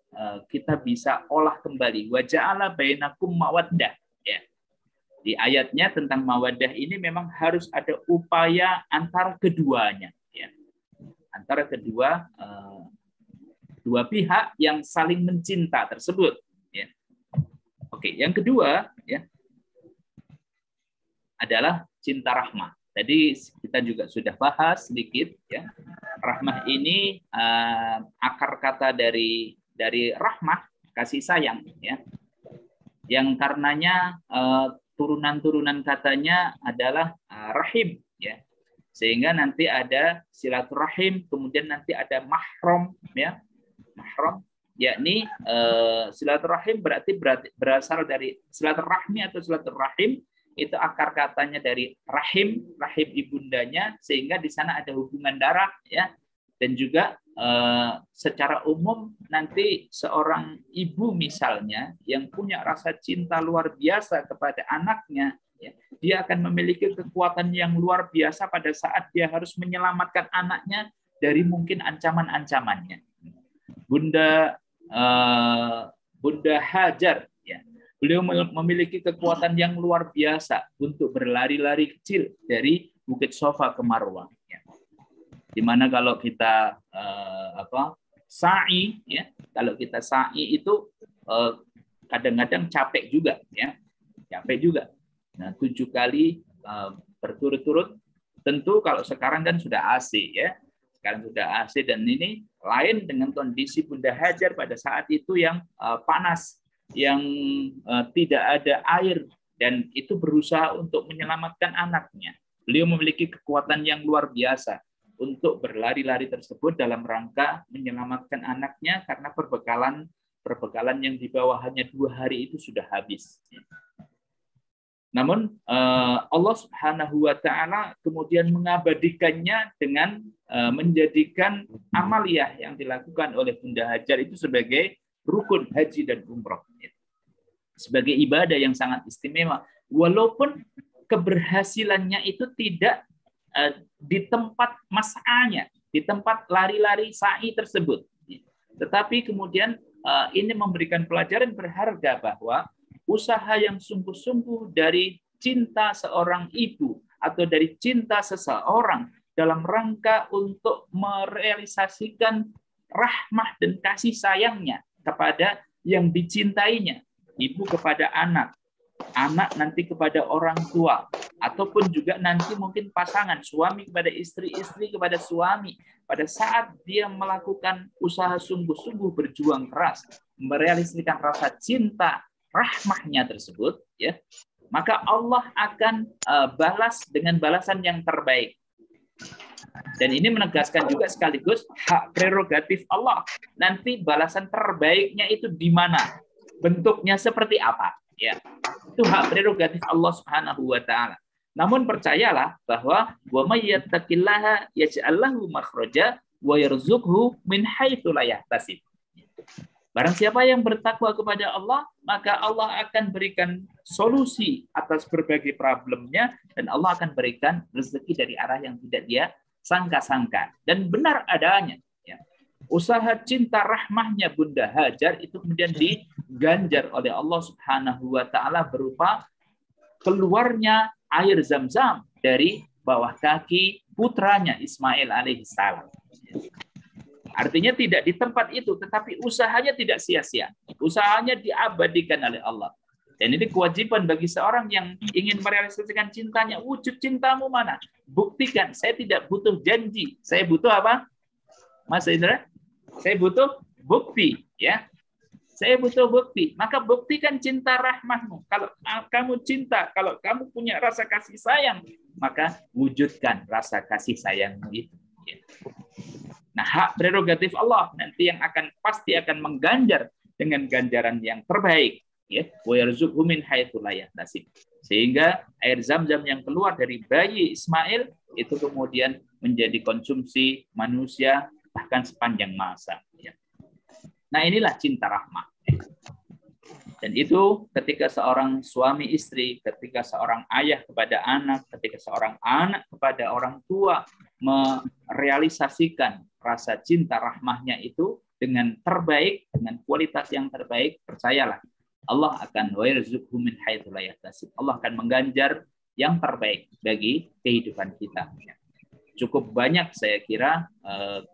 kita bisa olah kembali. Wa ja'ala bainakum mawaddah ya. Di ayatnya tentang mawaddah ini memang harus ada upaya antara keduanya ya. Antara kedua pihak yang saling mencinta tersebut ya. Oke, yang kedua ya adalah cinta rahmah. Tadi kita juga sudah bahas sedikit ya. Rahmah ini akar kata dari rahmah, kasih sayang ya. Yang karenanya turunan-turunan katanya adalah rahim ya. Sehingga nanti ada silaturahim, kemudian nanti ada mahram ya. Mahram yakni silaturahim berarti berasal dari silaturahmi atau silaturahim, itu akar katanya dari rahim ibundanya, sehingga di sana ada hubungan darah ya. Dan juga secara umum nanti seorang ibu misalnya yang punya rasa cinta luar biasa kepada anaknya ya, dia akan memiliki kekuatan yang luar biasa pada saat dia harus menyelamatkan anaknya dari mungkin ancaman-ancamannya. Bunda Hajar ya, beliau memiliki kekuatan yang luar biasa untuk berlari-lari kecil dari Bukit Sofa ke Marwah ya. Dimana kalau kita sa'i ya, kalau kita sa'i itu kadang-kadang capek juga ya, capek juga. Nah 7 kali berturut-turut, tentu kalau sekarang kan sudah AC ya. Sekarang sudah AC, dan ini lain dengan kondisi Bunda Hajar pada saat itu yang panas, yang tidak ada air, dan itu berusaha untuk menyelamatkan anaknya. Beliau memiliki kekuatan yang luar biasa untuk berlari-lari tersebut dalam rangka menyelamatkan anaknya, karena perbekalan yang dibawa hanya 2 hari itu sudah habis. Namun Allah Subhanahu wa taala kemudian mengabadikannya dengan menjadikan amaliyah yang dilakukan oleh Bunda Hajar itu sebagai rukun haji dan umroh, sebagai ibadah yang sangat istimewa, walaupun keberhasilannya itu tidak di tempat mas'anya, di tempat lari-lari sa'i tersebut, tetapi kemudian ini memberikan pelajaran berharga bahwa usaha yang sungguh-sungguh dari cinta seorang ibu atau dari cinta seseorang dalam rangka untuk merealisasikan rahmah dan kasih sayangnya kepada yang dicintainya, ibu kepada anak, anak nanti kepada orang tua, ataupun juga nanti mungkin pasangan, suami kepada istri, istri kepada suami. Pada saat dia melakukan usaha sungguh-sungguh berjuang keras, merealisasikan rasa cinta, rahmahnya tersebut, ya, maka Allah akan balas dengan balasan yang terbaik. Dan ini menegaskan juga sekaligus hak prerogatif Allah. Nanti balasan terbaiknya itu di mana? Bentuknya seperti apa? Ya, itu hak prerogatif Allah Subhanahu wa taala. Namun percayalah bahwa wa may yattaqillaha yaj'al lahu makhraja wa yarzuqhu min haitsu la yahtasib. Barang siapa yang bertakwa kepada Allah, maka Allah akan berikan solusi atas berbagai problemnya, dan Allah akan berikan rezeki dari arah yang tidak dia sangka-sangka. Dan benar adanya. Ya. Usaha cinta rahmahnya Bunda Hajar itu kemudian diganjar oleh Allah Subhanahu wa taala berupa keluarnya air Zam-Zam dari bawah kaki putranya Ismail alaihissalam. Artinya tidak di tempat itu, tetapi usahanya tidak sia-sia. Usahanya diabadikan oleh Allah. Dan ini kewajiban bagi seorang yang ingin merealisasikan cintanya. Wujud cintamu mana? Buktikan. Saya tidak butuh janji. Saya butuh apa, Mas Indra? Saya butuh bukti. Ya, saya butuh bukti. Maka buktikan cinta rahmahmu. Kalau kamu cinta, kalau kamu punya rasa kasih sayang, maka wujudkan rasa kasih sayangmu itu. Ya. Nah, hak prerogatif Allah nanti yang pasti akan mengganjar dengan ganjaran yang terbaik. Ya, wa yarzuqhu min haitsu la yahtasib. Sehingga air Zam-Zam yang keluar dari bayi Ismail itu kemudian menjadi konsumsi manusia bahkan sepanjang masa. Ya. Nah, inilah cinta rahmah. Dan itu ketika seorang suami istri, ketika seorang ayah kepada anak, ketika seorang anak kepada orang tua merealisasikan rasa cinta rahmahnya itu dengan terbaik, dengan kualitas yang terbaik, percayalah Allah akan Allah akan mengganjar yang terbaik bagi kehidupan kita. Cukup banyak saya kira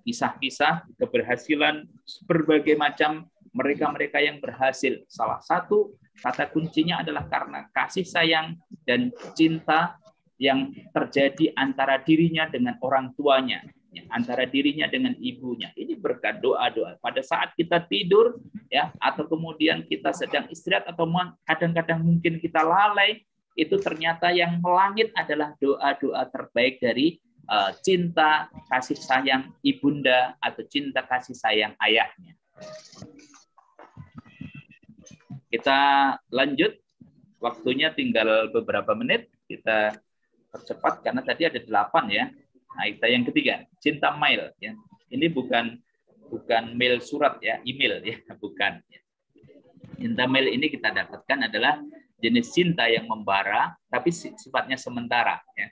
kisah-kisah keberhasilan berbagai macam mereka-mereka yang berhasil. Salah satu kata kuncinya adalah karena kasih sayang dan cinta yang terjadi antara dirinya dengan orang tuanya, antara dirinya dengan ibunya. Ini berkat doa-doa. Pada saat kita tidur, ya, atau kemudian kita sedang istirahat, atau kadang-kadang mungkin kita lalai, itu ternyata yang melangit adalah doa-doa terbaik dari cinta kasih sayang ibunda atau cinta kasih sayang ayahnya. Kita lanjut, waktunya tinggal beberapa menit, kita percepat karena tadi ada 8 ya. Nah, kita yang ketiga, cinta mail ya. Ini bukan mail surat ya, email ya, bukan. Cinta mail ini kita dapatkan adalah jenis cinta yang membara tapi sifatnya sementara ya.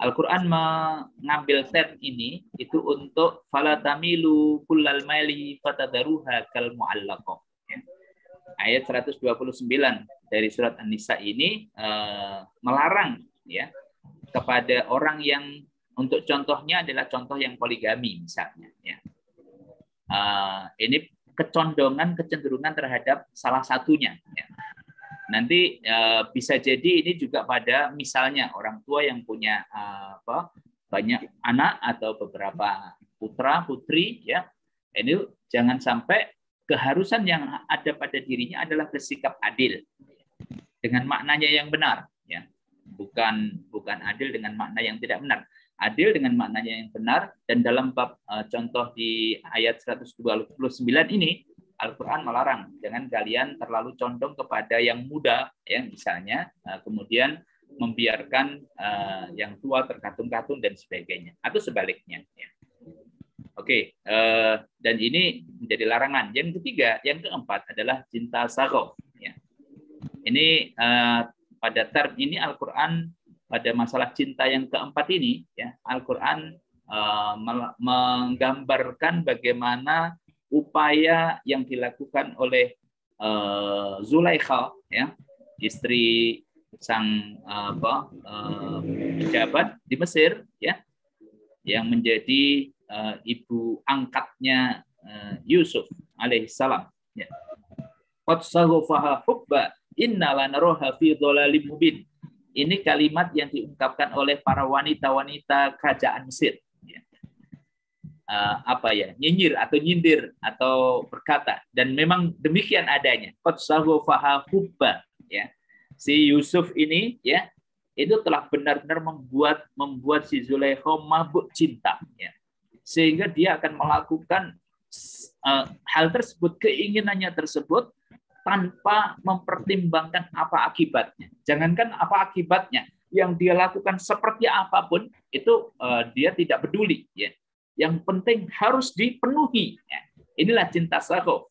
Al-Qur'an mengambil term ini itu untuk fala tamilu kullal maili fatadaruha kal mu'allaqah. Ya. Ayat 129 dari surat An-Nisa ini melarang ya kepada orang yang, untuk contohnya adalah contoh yang poligami misalnya. Ya. Ini kecenderungan terhadap salah satunya. Ya. Nanti bisa jadi ini juga pada misalnya orang tua yang punya banyak anak atau beberapa putra putri ya. Ini jangan sampai keharusan yang ada pada dirinya adalah bersikap adil dengan maknanya yang benar. Ya. Bukan adil dengan makna yang tidak benar. Adil dengan maknanya yang benar, dan dalam bab contoh di ayat 129 ini Al-Quran melarang jangan kalian terlalu condong kepada yang muda ya misalnya, kemudian membiarkan yang tua terkatung-katung dan sebagainya, atau sebaliknya ya. Oke, dan ini menjadi larangan. Yang ketiga, yang keempat adalah cinta sagoh ya. Ini pada term ini Al-Quran pada masalah cinta yang keempat ini ya, Al-Quran menggambarkan bagaimana upaya yang dilakukan oleh Zulaikha ya, istri sang pejabat di Mesir ya, yang menjadi ibu angkatnya Yusuf alaihissalam ya. Qad saghafaha hubba inna lanaraha fi dhalalim mubin. Ini kalimat yang diungkapkan oleh para wanita-wanita kerajaan Mesir. Nyinyir atau nyindir atau berkata, dan memang demikian adanya. Qad saghafaha hubba ya. Si Yusuf ini ya, itu telah benar-benar membuat si Zulaikha mabuk cinta ya. Sehingga dia akan melakukan hal tersebut, keinginannya tersebut tanpa mempertimbangkan apa akibatnya. Jangankan apa akibatnya, yang dia lakukan seperti apapun itu dia tidak peduli ya. Yang penting harus dipenuhi ya. Inilah cinta sagoh.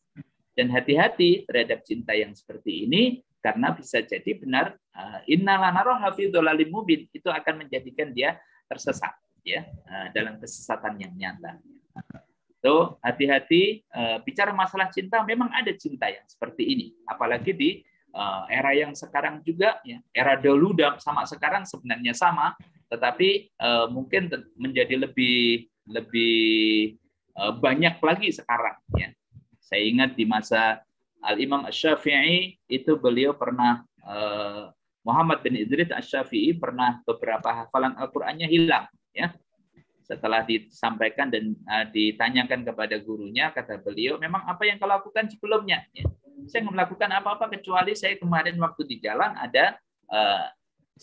Dan hati-hati terhadap cinta yang seperti ini, karena bisa jadi benar innalanaroha fi dhalalim mubin, itu akan menjadikan dia tersesat ya, dalam kesesatan yang nyata. So, hati-hati bicara masalah cinta, memang ada cinta yang seperti ini, apalagi di era yang sekarang juga ya. Era dahulu sama sekarang sebenarnya sama, tetapi mungkin menjadi lebih banyak lagi sekarang. Ya. Saya ingat di masa Al-Imam Asy-Syafi'i itu beliau pernah Muhammad bin Idris Asy-Syafi'i pernah beberapa hafalan Al-Qur'annya hilang. Ya. Setelah disampaikan dan ditanyakan kepada gurunya, kata beliau, memang apa yang kau lakukan sebelumnya? Ya. Saya nggak melakukan apa-apa kecuali saya kemarin waktu di jalan ada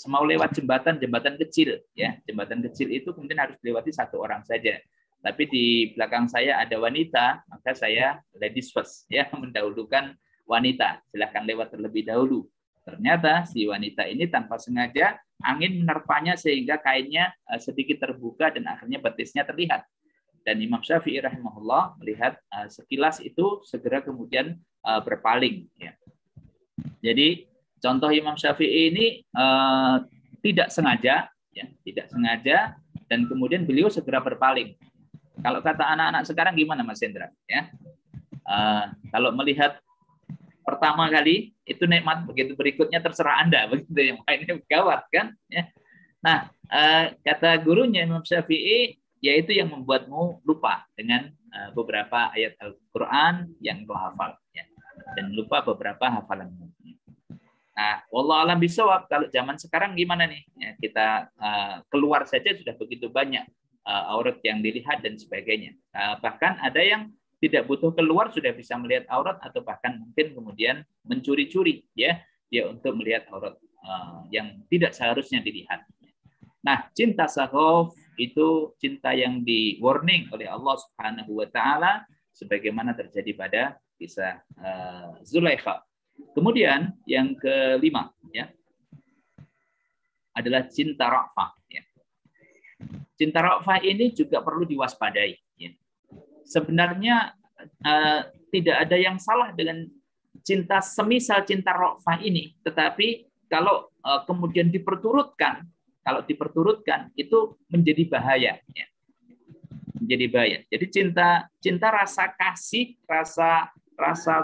mau lewat jembatan kecil, ya jembatan kecil itu kemudian harus dilewati satu orang saja. Tapi di belakang saya ada wanita, maka saya ladies first, ya mendahulukan wanita. Silahkan lewat terlebih dahulu. Ternyata si wanita ini tanpa sengaja angin menerpanya sehingga kainnya sedikit terbuka dan akhirnya betisnya terlihat. Dan Imam Syafi'i rahimahullah melihat sekilas itu segera kemudian berpaling. Ya. Jadi contoh Imam Syafi'i ini tidak sengaja, ya, tidak sengaja, dan kemudian beliau segera berpaling. Kalau kata anak-anak sekarang gimana, Mas Hendra? Ya, kalau melihat pertama kali itu nikmat, begitu berikutnya terserah Anda, begitu yang lainnya gawat kan? Ya. Nah, kata gurunya Imam Syafi'i, yaitu yang membuatmu lupa dengan beberapa ayat Al-Quran yang kau hafal, ya, dan lupa beberapa hafalanmu. Nah, wallahu alam bisawab, kalau zaman sekarang gimana nih? Ya, kita keluar saja sudah begitu banyak aurat yang dilihat dan sebagainya. Bahkan ada yang tidak butuh keluar sudah bisa melihat aurat atau bahkan mungkin kemudian mencuri-curi, ya, dia untuk melihat aurat yang tidak seharusnya dilihat. Nah, cinta sahaf itu cinta yang di warning oleh Allah Subhanahu wa taala sebagaimana terjadi pada kisah Zulaikha. Kemudian yang kelima, ya, adalah cinta ra'fah. Ya. Cinta ra'fah ini juga perlu diwaspadai. Ya. Sebenarnya tidak ada yang salah dengan cinta semisal cinta ra'fah ini, tetapi kalau kemudian diperturutkan itu menjadi bahaya. Ya. Menjadi bahaya. Jadi cinta rasa kasih, rasa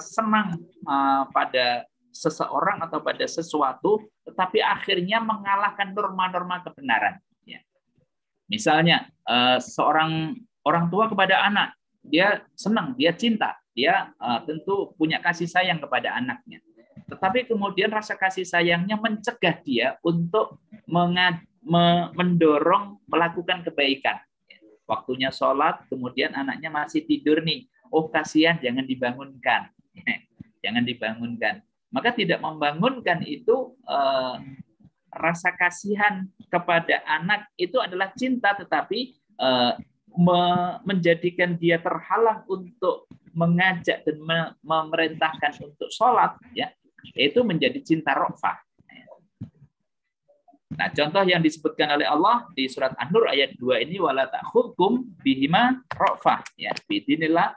senang pada seseorang atau pada sesuatu, tetapi akhirnya mengalahkan norma-norma kebenaran. Ya. Misalnya seorang orang tua kepada anak, dia senang, dia cinta, dia tentu punya kasih sayang kepada anaknya. Tetapi kemudian rasa kasih sayangnya mencegah dia untuk mendorong melakukan kebaikan. Waktunya sholat, kemudian anaknya masih tidur nih. Oh, kasihan, jangan dibangunkan. Jangan dibangunkan. Maka tidak membangunkan itu rasa kasihan kepada anak itu adalah cinta, tetapi menjadikan dia terhalang untuk mengajak dan memerintahkan untuk sholat, ya, itu menjadi cinta ra'fah. Nah, contoh yang disebutkan oleh Allah di surat An-Nur ayat 2 ini, wala ta'khudkum bihima ra'fah, ya, bidinillah,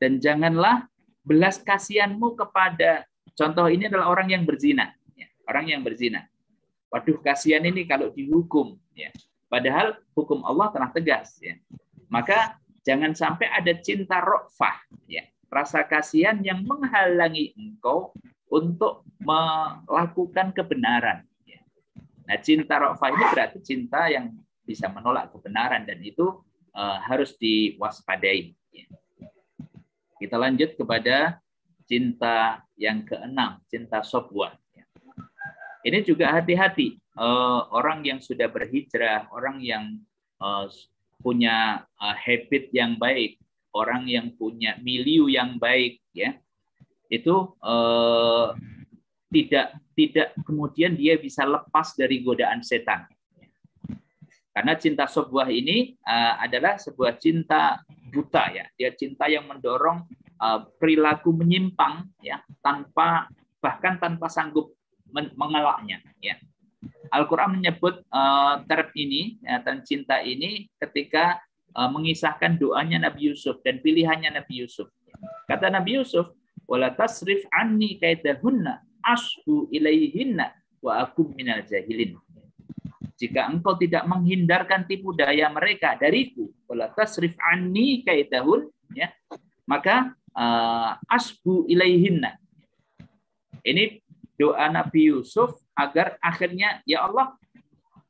dan janganlah belas kasihanmu kepada, contoh ini adalah orang yang berzina, ya, orang yang berzina. Waduh, kasihan ini kalau dihukum, ya. Padahal hukum Allah telah tegas, ya. Maka jangan sampai ada cinta ra'fah, ya, rasa kasihan yang menghalangi engkau untuk melakukan kebenaran. Nah, cinta ra'fah ini berarti cinta yang bisa menolak kebenaran, dan itu harus diwaspadai. Kita lanjut kepada cinta yang keenam, cinta sobwah. Ini juga hati-hati. Orang yang sudah berhijrah, orang yang punya habit yang baik, orang yang punya milieu yang baik, ya, itu tidak kemudian dia bisa lepas dari godaan setan. Karena cinta sobwah ini adalah sebuah cinta buta, ya. Dia cinta yang mendorong perilaku menyimpang, ya, bahkan tanpa sanggup mengelaknya, ya. Al-Quran menyebut term ini, ya, dan cinta ini ketika mengisahkan doanya Nabi Yusuf dan pilihannya Nabi Yusuf. Kata Nabi Yusuf, wala tasrif anni kaidahunna asbu ilaihinna wa akum minal jahilin. Jika engkau tidak menghindarkan tipu daya mereka dariku, wala tasrif anni kaidahun, ya, maka asbu ilaihinna. Ini doa Nabi Yusuf agar akhirnya, ya Allah,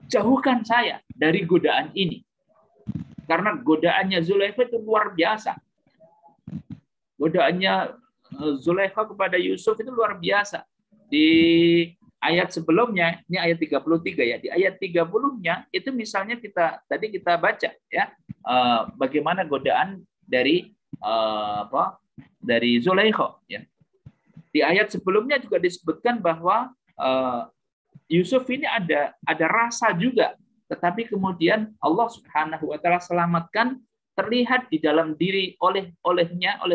jauhkan saya dari godaan ini. Karena godaannya Zulaikha itu luar biasa. Godaannya Zulaikha kepada Yusuf itu luar biasa. Di ayat sebelumnya, ini ayat 33 ya. Di ayat 30-nya itu misalnya tadi kita baca ya, bagaimana godaan dari dari Zulaikha ya. Di ayat sebelumnya juga disebutkan bahwa Yusuf ini ada rasa juga, tetapi kemudian Allah Subhanahu wa taala selamatkan. Terlihat di dalam diri oleh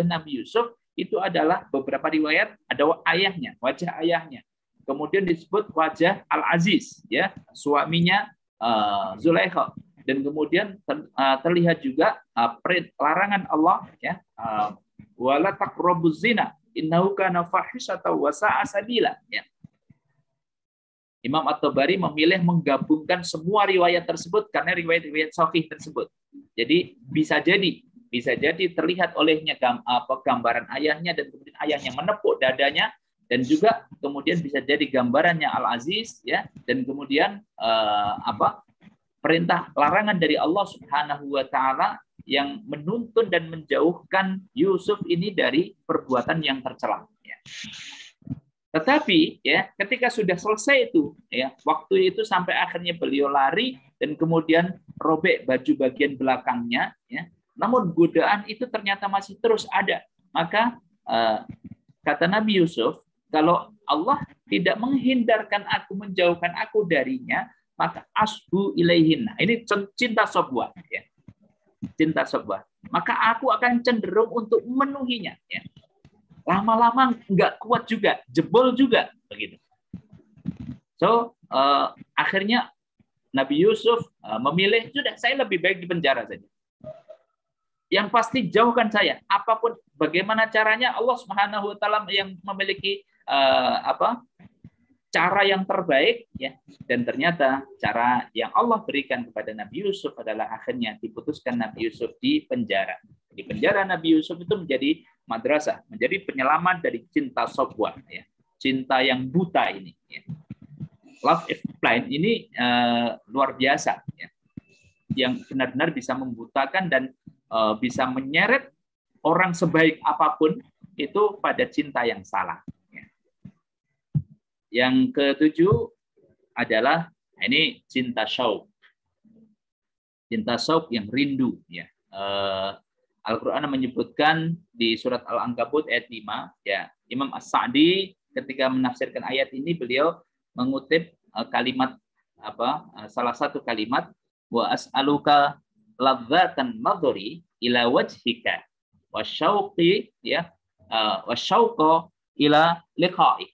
Nabi Yusuf itu adalah beberapa riwayat ada ayahnya, wajah ayahnya. Kemudian disebut wajah Al-Aziz ya, suaminya Zulaikha. Dan kemudian terlihat juga larangan Allah ya, wala taqrabuz zina innahu kana fahisyatan wa sa'a sabila ya. Imam At-Tabari memilih menggabungkan semua riwayat tersebut karena riwayat-riwayat sahih tersebut. Jadi bisa jadi terlihat olehnya gambaran ayahnya, dan kemudian ayahnya menepuk dadanya, dan juga kemudian bisa jadi gambarannya Al-Aziz ya, dan kemudian perintah larangan dari Allah Subhanahu wa taala yang menuntun dan menjauhkan Yusuf ini dari perbuatan yang tercela ya. Tetapi ya, ketika sudah selesai itu ya, waktu itu sampai akhirnya beliau lari dan kemudian robek baju bagian belakangnya ya. Namun godaan itu ternyata masih terus ada. Maka kata Nabi Yusuf, kalau Allah tidak menghindarkan aku, menjauhkan aku darinya, maka asbu ilaihin. Ini cinta sobwa ya. Cinta sobwa. Maka aku akan cenderung untuk memenuhinya ya. Lama-lama nggak kuat juga, jebol juga begitu. So akhirnya Nabi Yusuf memilih, sudah saya lebih baik di penjara saja. Yang pasti jauhkan saya, apapun bagaimana caranya, Allah Subhanahu wa taala yang memiliki cara yang terbaik ya. Dan ternyata cara yang Allah berikan kepada Nabi Yusuf adalah akhirnya diputuskan Nabi Yusuf di penjara. Di penjara Nabi Yusuf itu menjadi madrasah, menjadi penyelamat dari cinta sobwa ya. Cinta yang buta ini ya. Love is blind ini luar biasa ya. Yang benar-benar bisa membutakan dan bisa menyeret orang sebaik apapun itu pada cinta yang salah ya. Yang ketujuh adalah ini cinta syauq. Cinta syauq yang rindu ya. Al-Quran menyebutkan di surat Al-Ankabut ayat 5 ya. Imam As-Sa'di ketika menafsirkan ayat ini beliau mengutip kalimat salah satu kalimat, wa as'aluka ladzatan nadhri ila wajhika wa syauqi ya wa syauqa ila liqa'ik.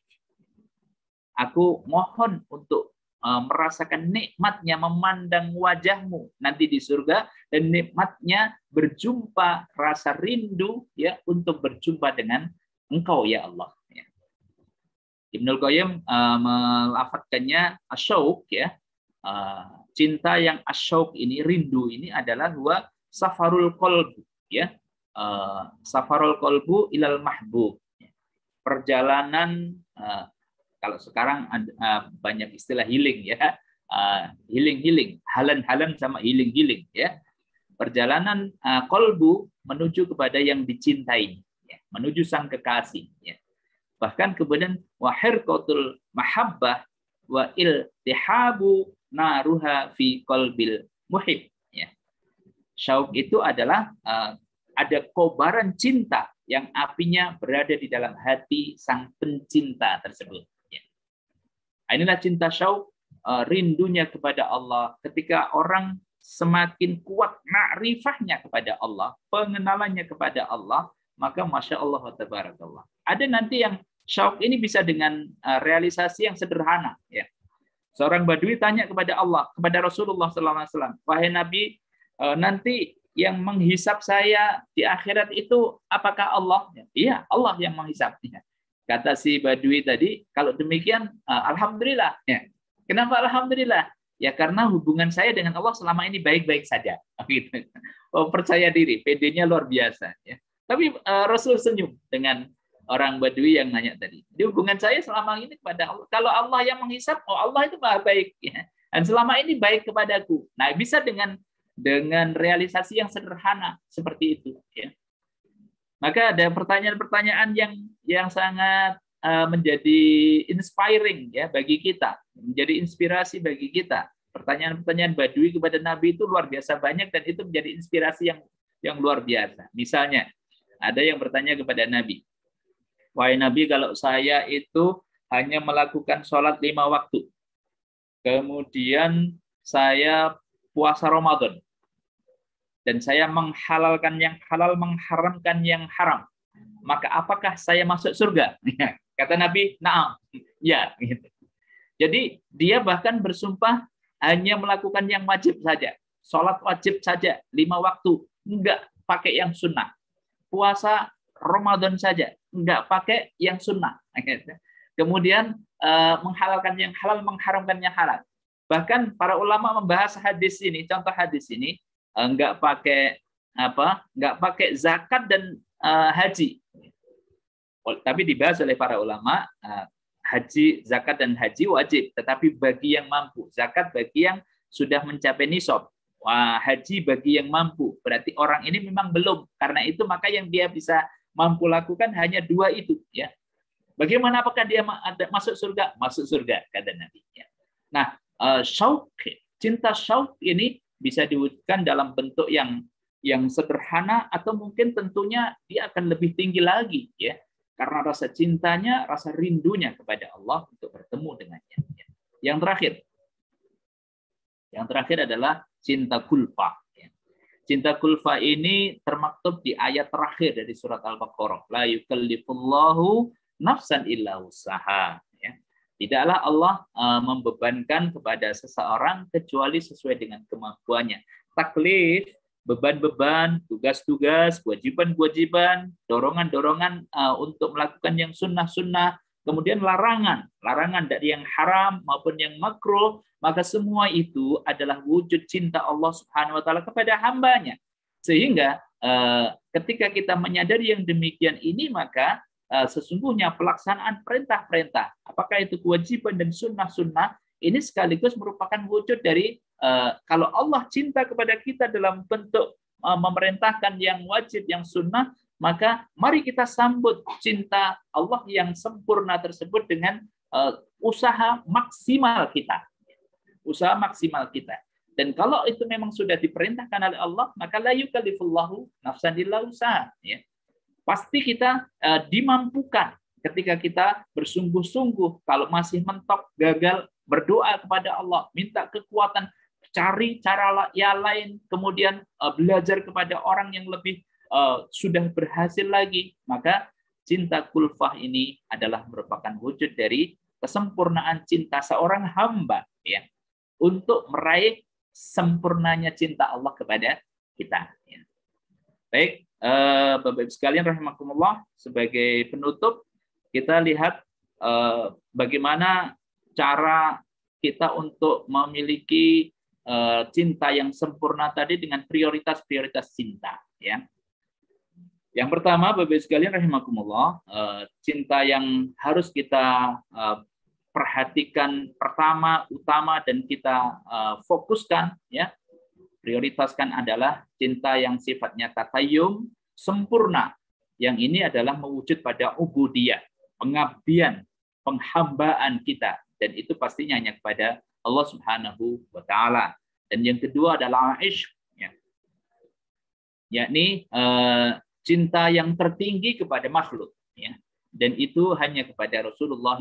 Aku mohon untuk merasakan nikmatnya memandang wajahmu nanti di surga, dan nikmatnya berjumpa, rasa rindu ya untuk berjumpa dengan engkau ya Allah ya. Ibnul Qayyim melafadzkannya asyauq ya, cinta yang asyauq ini, rindu ini adalah huwa safarul qalbu ya, safarul qalbu ilal mahbub, perjalanan kalau sekarang banyak istilah healing ya, healing, halan sama healing ya. Perjalanan kolbu menuju kepada yang dicintai, ya, menuju sang kekasih. Ya. Bahkan kemudian wahirqatul mahabbah wa iltihabu naruha fi qalbil muhib. Ya. Syauq itu adalah ada kobaran cinta yang apinya berada di dalam hati sang pencinta tersebut. Inilah cinta syauq, rindunya kepada Allah. Ketika orang semakin kuat ma'rifahnya kepada Allah, pengenalannya kepada Allah, maka Masya Allah wa tabarakallah. Ada nanti yang syauq ini bisa dengan realisasi yang sederhana. Ya. Seorang badui tanya kepada Allah, kepada Rasulullah SAW, wahai Nabi, nanti yang menghisap saya di akhirat itu apakah Allah? Iya, Allah yang menghisapnya. Kata si badui tadi, kalau demikian, alhamdulillah. Ya. Kenapa alhamdulillah? Ya karena hubungan saya dengan Allah selama ini baik-baik saja. Oh, percaya diri, PD-nya luar biasa. Ya. Tapi Rasul senyum dengan orang Badui yang nanya tadi. Jadi hubungan saya selama ini kepada Allah. Kalau Allah yang menghisap, oh Allah itu maha baik. Ya. Dan selama ini baik kepadaku. Nah, bisa dengan realisasi yang sederhana seperti itu. Ya. Maka ada pertanyaan-pertanyaan yang sangat menjadi inspiring ya bagi kita, menjadi inspirasi bagi kita. Pertanyaan-pertanyaan Badui kepada Nabi itu luar biasa banyak dan itu menjadi inspirasi yang luar biasa. Misalnya, ada yang bertanya kepada Nabi, wahai Nabi, kalau saya itu hanya melakukan sholat 5 waktu, kemudian saya puasa Ramadan, dan saya menghalalkan yang halal, mengharamkan yang haram, maka apakah saya masuk surga? Kata Nabi, na'am, ya. Jadi dia bahkan bersumpah hanya melakukan yang wajib saja, sholat wajib saja 5 waktu, enggak pakai yang sunnah. Puasa Ramadan saja, enggak pakai yang sunnah. Kemudian menghalalkan yang halal, mengharamkan yang halal. Bahkan para ulama membahas hadis ini, contoh hadis ini, enggak pakai zakat dan haji. Tapi dibahas oleh para ulama, haji, zakat dan haji wajib, tetapi bagi yang mampu. Zakat bagi yang sudah mencapai nisab. Haji bagi yang mampu. Berarti orang ini memang belum. Karena itu maka yang dia bisa mampu lakukan hanya 2 itu. Ya. Bagaimana apakah dia masuk surga? Masuk surga, kata Nabi. Ya. Nah, syauq, cinta syauq ini bisa diwujudkan dalam bentuk yang sederhana atau mungkin tentunya dia akan lebih tinggi lagi. Ya. Karena rasa cintanya, rasa rindunya kepada Allah untuk bertemu dengannya. Yang terakhir adalah cinta kulfa. Cinta kulfa ini termaktub di ayat terakhir dari surat Al-Baqarah. La yukallifullahu nafsan illa usaha. Tidaklah Allah membebankan kepada seseorang kecuali sesuai dengan kemampuannya. Taklif, beban-beban, tugas-tugas, kewajiban-kewajiban, dorongan-dorongan untuk melakukan yang sunnah-sunnah, kemudian larangan dari yang haram maupun yang makruh, maka semua itu adalah wujud cinta Allah Subhanahu wa taala kepada hambanya. Sehingga ketika kita menyadari yang demikian ini, maka sesungguhnya pelaksanaan perintah-perintah, apakah itu kewajiban dan sunnah-sunnah, ini sekaligus merupakan wujud dari kalau Allah cinta kepada kita dalam bentuk memerintahkan yang wajib, yang sunnah, maka mari kita sambut cinta Allah yang sempurna tersebut dengan usaha maksimal kita. Usaha maksimal kita. Dan kalau itu memang sudah diperintahkan oleh Allah, maka la yukallifullahu nafsan illa usaha. Ya. Pasti kita dimampukan ketika kita bersungguh-sungguh. Kalau masih mentok, gagal, berdoa kepada Allah, minta kekuatan, cari cara yang lain, kemudian belajar kepada orang yang lebih sudah berhasil lagi, maka cinta kulfah ini adalah merupakan wujud dari kesempurnaan cinta seorang hamba ya untuk meraih sempurnanya cinta Allah kepada kita. Ya. Baik, Bapak-Ibu sekalian rahimakumullah, sebagai penutup kita lihat bagaimana cara kita untuk memiliki cinta yang sempurna tadi dengan prioritas-prioritas cinta. Ya. Yang pertama, Bapak-Ibu sekalian rahimakumullah, cinta yang harus kita perhatikan pertama, utama, dan kita fokuskan, ya, prioritaskan adalah cinta yang sifatnya tatayum, sempurna. Yang ini adalah mewujud pada ubudiyah, pengabdian, penghambaan kita, dan itu pastinya hanya kepada Allah Subhanahu wa taala. Dan yang kedua adalah ishq, ya. Yakni cinta yang tertinggi kepada makhluk, ya. Dan itu hanya kepada Rasulullah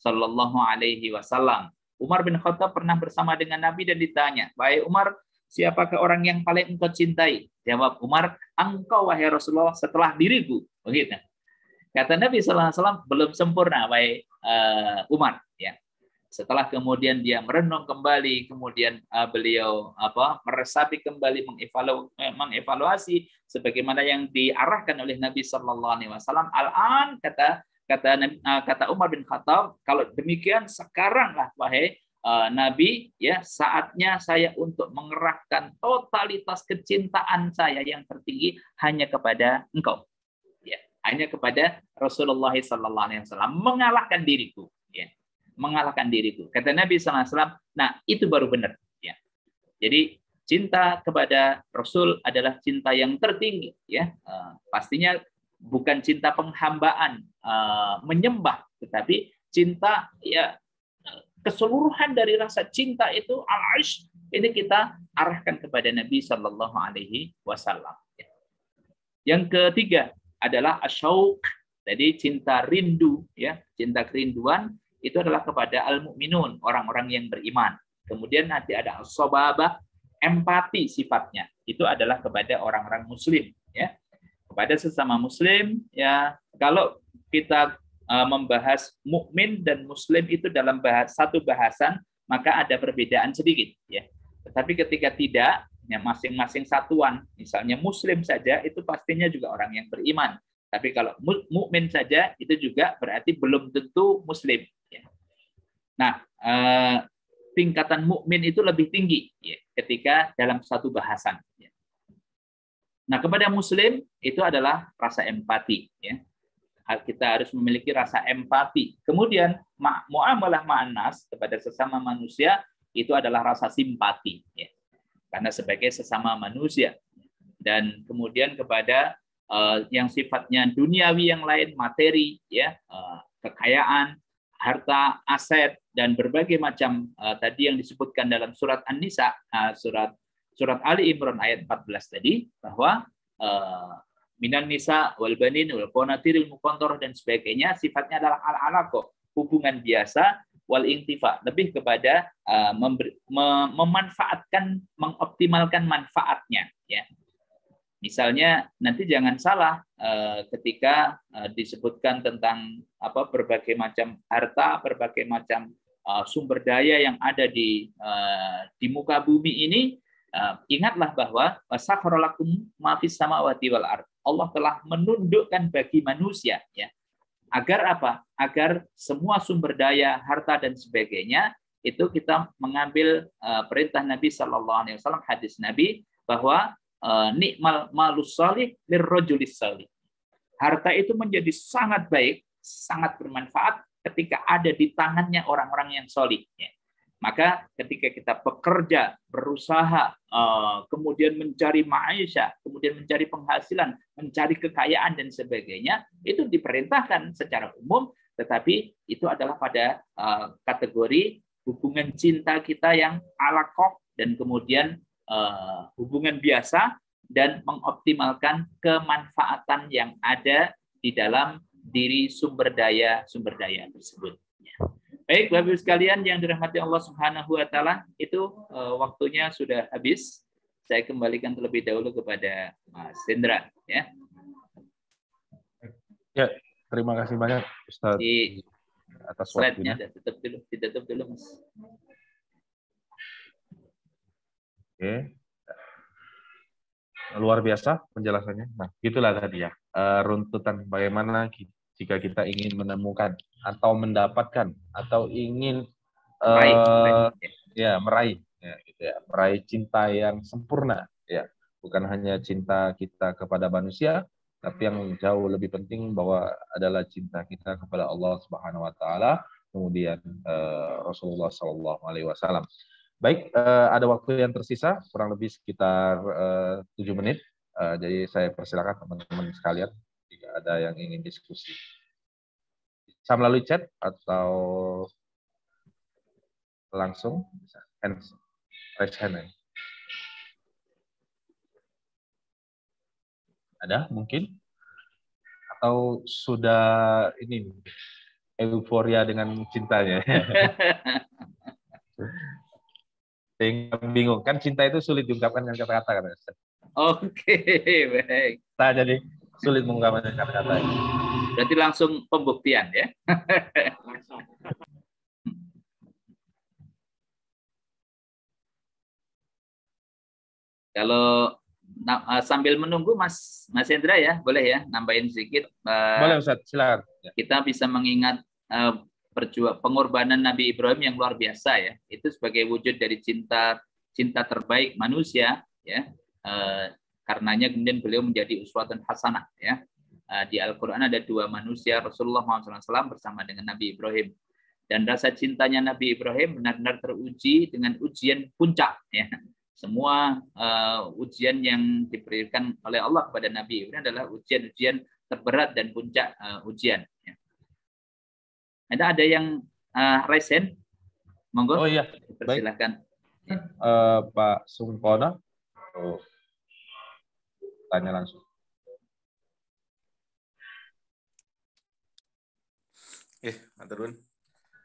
sallallahu alaihi wasallam. Umar bin Khattab pernah bersama dengan Nabi dan ditanya, "Wahai Umar, siapakah orang yang paling engkau cintai?" Jawab Umar, "Engkau wahai Rasulullah setelah diriku." Begitu. Kata Nabi sallallahu alaihi wasallam, "Belum sempurna wahai Umar." Ya. Setelah kemudian dia merenung kembali, kemudian beliau meresapi kembali, mengevaluasi sebagaimana yang diarahkan oleh Nabi Sallallahu Alaihi Wasallam. Al-an kata Umar bin Khattab, kalau demikian sekaranglah wahai Nabi, ya saatnya saya untuk mengerahkan totalitas kecintaan saya yang tertinggi hanya kepada engkau. Ya. hanya kepada Rasulullah sallallahu alaihi wasallam, mengalahkan diriku, ya. Mengalahkan diriku. Kata Nabi sallallahu alaihi wasallam, nah itu baru benar, ya. Jadi cinta kepada Rasul adalah cinta yang tertinggi, ya. Pastinya bukan cinta penghambaan, menyembah, tetapi cinta, ya, keseluruhan dari rasa cinta itu al-ishq ini kita arahkan kepada Nabi sallallahu alaihi wasallam. Yang ketiga adalah asyauq, jadi cinta rindu, ya, cinta kerinduan itu adalah kepada al-mu'minun, orang-orang yang beriman. Kemudian nanti ada as-sababah, empati sifatnya, itu adalah kepada orang-orang muslim, ya. Kepada sesama muslim, ya, kalau kita membahas mukmin dan muslim itu dalam satu bahasan, maka ada perbedaan sedikit, ya. Tetapi ketika tidak, ya, masing-masing satuan, misalnya muslim saja itu pastinya juga orang yang beriman. Tapi kalau mukmin saja itu juga berarti belum tentu muslim, ya. Nah, tingkatan mukmin itu lebih tinggi, ya, ketika dalam satu bahasan, ya. Nah, kepada muslim itu adalah rasa empati, ya. Kita harus memiliki rasa empati. Kemudian muamalah ma'an nas kepada sesama manusia itu adalah rasa simpati, ya. Karena sebagai sesama manusia. Dan kemudian kepada yang sifatnya duniawi yang lain, materi, ya, kekayaan, harta, aset, dan berbagai macam tadi yang disebutkan dalam surat An-Nisa, surat Ali Imran ayat 14 tadi, bahwa minan nisa wal banin wal qanatiril muqantarah dan sebagainya sifatnya adalah al-alaqah, hubungan biasa, wal intifa, lebih kepada memanfaatkan, mengoptimalkan manfaatnya, ya. Misalnya nanti jangan salah ketika disebutkan tentang berbagai macam harta, berbagai macam sumber daya yang ada di muka bumi ini, ingatlah bahwa sakhkharakum ma fis samawati wal ardh. Allah telah menundukkan bagi manusia, ya. Agar apa? Agar semua sumber daya, harta dan sebagainya itu kita mengambil perintah Nabi sallallahu alaihi wasallam, hadis Nabi bahwa nikmal malus salih lirrajulis salih. Harta itu menjadi sangat baik, sangat bermanfaat ketika ada di tangannya orang-orang yang solih, ya. Maka ketika kita bekerja, berusaha, kemudian mencari maisha, kemudian mencari penghasilan, mencari kekayaan dan sebagainya, itu diperintahkan secara umum, tetapi itu adalah pada kategori hubungan cinta kita yang alaqah dan kemudian hubungan biasa dan mengoptimalkan kemanfaatan yang ada di dalam diri sumber daya tersebut. Baik, Bapak Ibu sekalian yang dirahmati Allah Subhanahu wa taala, itu waktunya sudah habis. Saya kembalikan terlebih dahulu kepada Mas Hendra, ya. Ya, terima kasih banyak Ustaz atas waktunya. Slide-nya ditutup dulu, Mas. Oke. Luar biasa penjelasannya. Nah, gitulah tadi ya. Runtutan bagaimana jika kita ingin menemukan atau mendapatkan atau ingin meraih ya, gitu ya, meraih cinta yang sempurna, ya, bukan hanya cinta kita kepada manusia, tapi yang jauh lebih penting bahwa adalah cinta kita kepada Allah Subhanahu Wa Taala, kemudian Rasulullah Sallallahu Alaihi Wasallam. Baik, ada waktu yang tersisa kurang lebih sekitar 7 menit, jadi saya persilakan teman-teman sekalian jika ada yang ingin diskusi. Bisa melalui chat atau langsung raise hand. Ada mungkin? Atau sudah ini euforia dengan cintanya? Sehingga bingung. Kan cinta itu sulit diungkapkan dengan kata-kata, kan? Oke, baik. Nah, jadi sulit mengungkapkan dengan kata-kata. Berarti langsung pembuktian, ya. Kalau sambil menunggu Mas Hendra, ya, boleh ya nambahin sedikit. Boleh Ustaz, silakan. Kita bisa mengingat pengorbanan Nabi Ibrahim yang luar biasa, ya. Itu sebagai wujud dari cinta terbaik manusia, ya. Karenanya kemudian beliau menjadi uswatun hasanah, ya. Di Al-Quran ada dua manusia, Rasulullah SAW bersama dengan Nabi Ibrahim. Dan rasa cintanya Nabi Ibrahim benar-benar teruji dengan ujian puncak. Ya. Semua ujian yang diberikan oleh Allah kepada Nabi Ibrahim adalah ujian-ujian terberat dan puncak ujian. Ya. Ada yang raise hand? Monggo. Oh iya, silakan. Pak Sungkono, tanya langsung. Matur nuwun.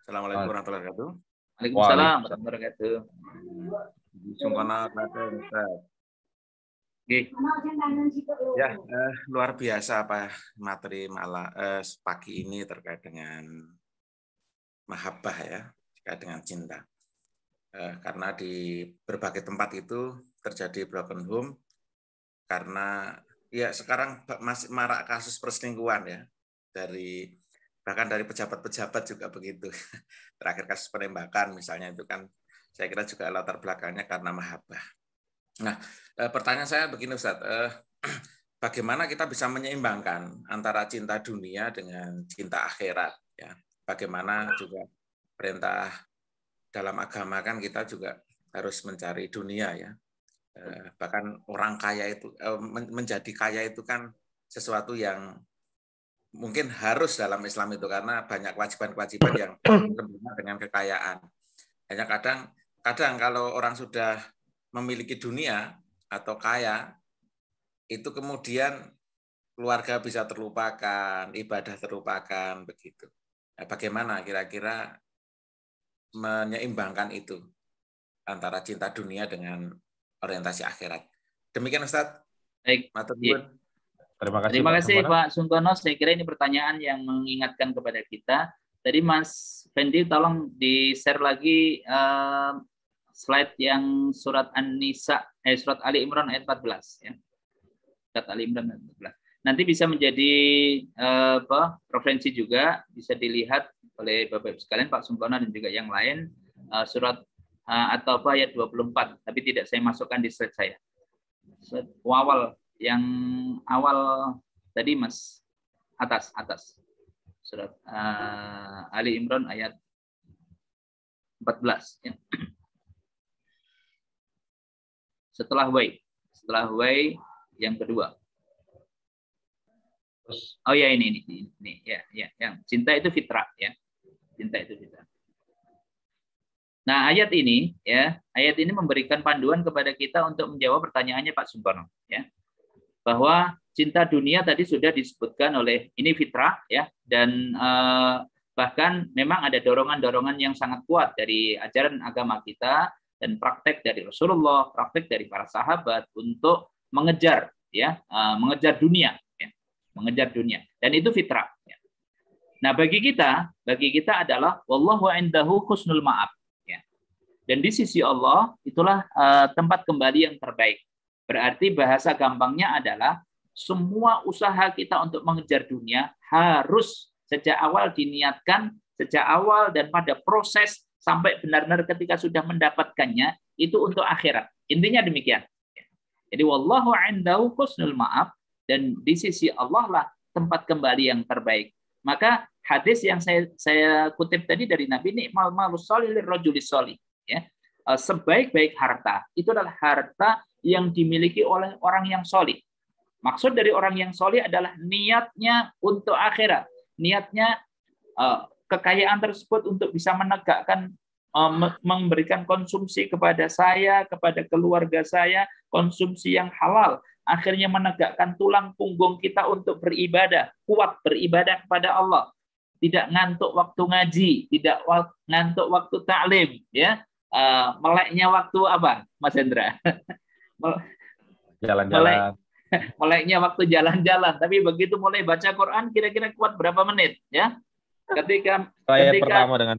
Assalamualaikum warahmatullahi wabarakatuh. Waalaikumsalam warahmatullahi wabarakatuh. Sungkono Ya, luar biasa apa materi pagi ini terkait dengan mahabbah ya, terkait dengan cinta. Karena di berbagai tempat itu terjadi broken home karena ya sekarang masih marak kasus perselingkuhan ya, bahkan dari pejabat-pejabat juga begitu. Terakhir kasus penembakan misalnya itu kan saya kira juga latar belakangnya karena mahabbah. Nah, pertanyaan saya begini Ustaz, bagaimana kita bisa menyeimbangkan antara cinta dunia dengan cinta akhirat ya? Bagaimana juga perintah dalam agama kan kita juga harus mencari dunia ya. Bahkan orang kaya itu menjadi kaya itu kan sesuatu yang mungkin harus dalam Islam itu karena banyak kewajiban-kewajiban yang berhubungan dengan kekayaan. Hanya kadang kalau orang sudah memiliki dunia atau kaya itu kemudian keluarga bisa terlupakan, ibadah terlupakan begitu. Nah, bagaimana kira-kira menyeimbangkan itu antara cinta dunia dengan orientasi akhirat. Demikian Ustaz. Baik. Terima kasih Pak Sungkono. Saya kira ini pertanyaan yang mengingatkan kepada kita. Tadi Mas Fendi tolong di-share lagi slide yang surat An-Nisa, surat Ali Imran ayat 14 ya. Surat Ali Imran ayat 14. Nanti bisa menjadi referensi juga, bisa dilihat oleh Bapak Ibu sekalian, Pak Sungkono dan juga yang lain, surat atau ayat 24, tapi tidak saya masukkan di slide saya. Slide yang awal tadi Mas, atas. Surat Ali Imran ayat 14. Ya. Setelah way yang kedua. Oh ya ini ya yang cinta itu fitrah ya. Cinta itu fitrah. Nah, ayat ini memberikan panduan kepada kita untuk menjawab pertanyaannya Pak Sungkono ya. Bahwa cinta dunia tadi sudah disebutkan oleh ini fitrah ya, dan bahkan memang ada dorongan-dorongan yang sangat kuat dari ajaran agama kita dan praktek dari Rasulullah, praktek dari para sahabat untuk mengejar mengejar dunia ya, mengejar dunia, dan itu fitrah ya. Nah, bagi kita adalah wallahu indahu husnul ma'ab ya. Dan di sisi Allah itulah tempat kembali yang terbaik. Berarti bahasa gampangnya adalah semua usaha kita untuk mengejar dunia harus sejak awal diniatkan, sejak awal dan pada proses sampai benar-benar ketika sudah mendapatkannya itu untuk akhirat. Intinya demikian. Jadi wallahu indahu husnul ma'ab, dan di sisi Allah lah tempat kembali yang terbaik. Maka hadis yang saya kutip tadi dari Nabi, ni'mal malus sholih lirrajulis sholih ya. Sebaik-baik harta itu adalah harta yang dimiliki oleh orang yang solih. Maksud dari orang yang solih adalah niatnya untuk akhirat. Niatnya kekayaan tersebut untuk bisa menegakkan, memberikan konsumsi kepada saya, kepada keluarga saya, konsumsi yang halal. Akhirnya menegakkan tulang punggung kita untuk beribadah, kuat beribadah kepada Allah. Tidak ngantuk waktu ngaji, tidak ngantuk waktu taklim, ya. Meleknya waktu apa, Mas Hendra? Jalan-jalan. Meleknya waktu jalan-jalan, tapi begitu mulai baca Quran kira-kira kuat berapa menit, ya? Ketika Pertama dengan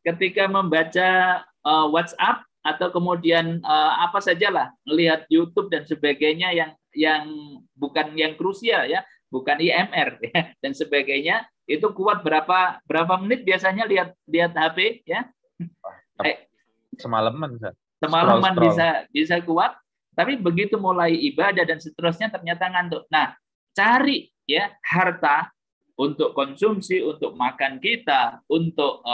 ketika membaca WhatsApp atau kemudian apa sajalah, melihat YouTube dan sebagainya yang bukan yang krusial ya, bukan IMR ya, dan sebagainya, itu kuat berapa menit biasanya lihat HP ya? Semalaman semalaman bisa kuat, tapi begitu mulai ibadah dan seterusnya ternyata ngantuk. Nah, cari ya harta untuk konsumsi, untuk makan kita, untuk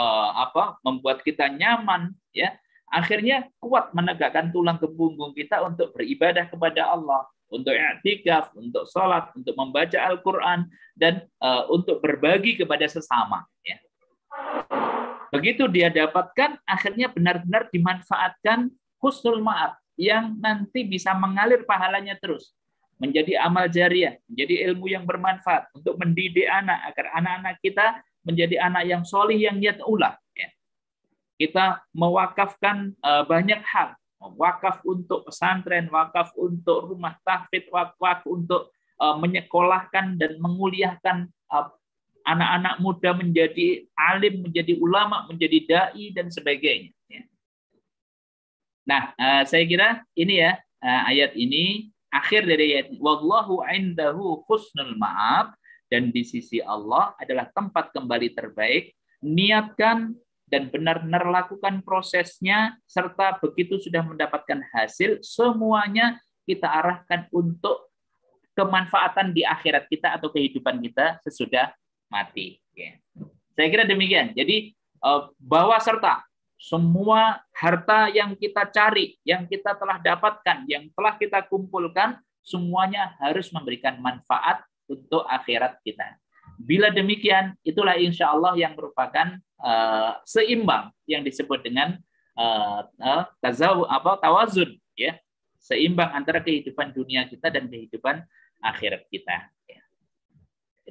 membuat kita nyaman, ya akhirnya kuat menegakkan tulang ke punggung kita untuk beribadah kepada Allah, untuk i'tikaf, untuk sholat, untuk membaca Al-Quran, dan untuk berbagi kepada sesama. Ya. Begitu dia dapatkan, akhirnya benar-benar dimanfaatkan husnul ma'ab yang nanti bisa mengalir pahalanya terus. Menjadi amal jariah, menjadi ilmu yang bermanfaat untuk mendidik anak agar anak-anak kita menjadi anak yang solih yang yad'ulah. Ya. Kita mewakafkan banyak hal, wakaf untuk pesantren, wakaf untuk rumah tahfidz, wakaf untuk menyekolahkan dan menguliahkan anak-anak muda menjadi alim, menjadi ulama, menjadi dai dan sebagainya. Ya. Nah, saya kira ini ya ayat ini. Akhir dari ayat wallahu indahu husnul ma'ab, dan di sisi Allah adalah tempat kembali terbaik. Niatkan dan benar-benar lakukan prosesnya, serta begitu sudah mendapatkan hasil, semuanya kita arahkan untuk kemanfaatan di akhirat kita atau kehidupan kita sesudah mati. Saya kira demikian. Jadi bawa serta semua harta yang kita cari, yang kita telah dapatkan, yang telah kita kumpulkan, semuanya harus memberikan manfaat untuk akhirat kita. Bila demikian, itulah insya Allah yang merupakan seimbang yang disebut dengan tawazun, ya, seimbang antara kehidupan dunia kita dan kehidupan akhirat kita. Ya.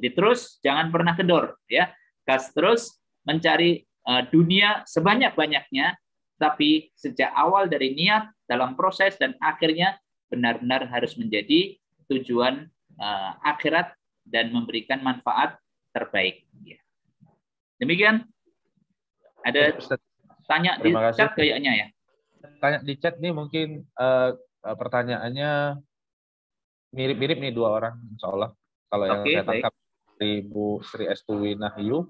Jadi terus jangan pernah kendor, ya, gas terus mencari dunia sebanyak-banyaknya, tapi sejak awal dari niat dalam proses dan akhirnya benar-benar harus menjadi tujuan akhirat dan memberikan manfaat terbaik. Demikian. Ada tanya di chat kayaknya ya. Tanya di chat nih mungkin pertanyaannya mirip-mirip nih dua orang, insya Allah. Kalau yang saya tangkap dari Bu Sri Estuwi Nahyu,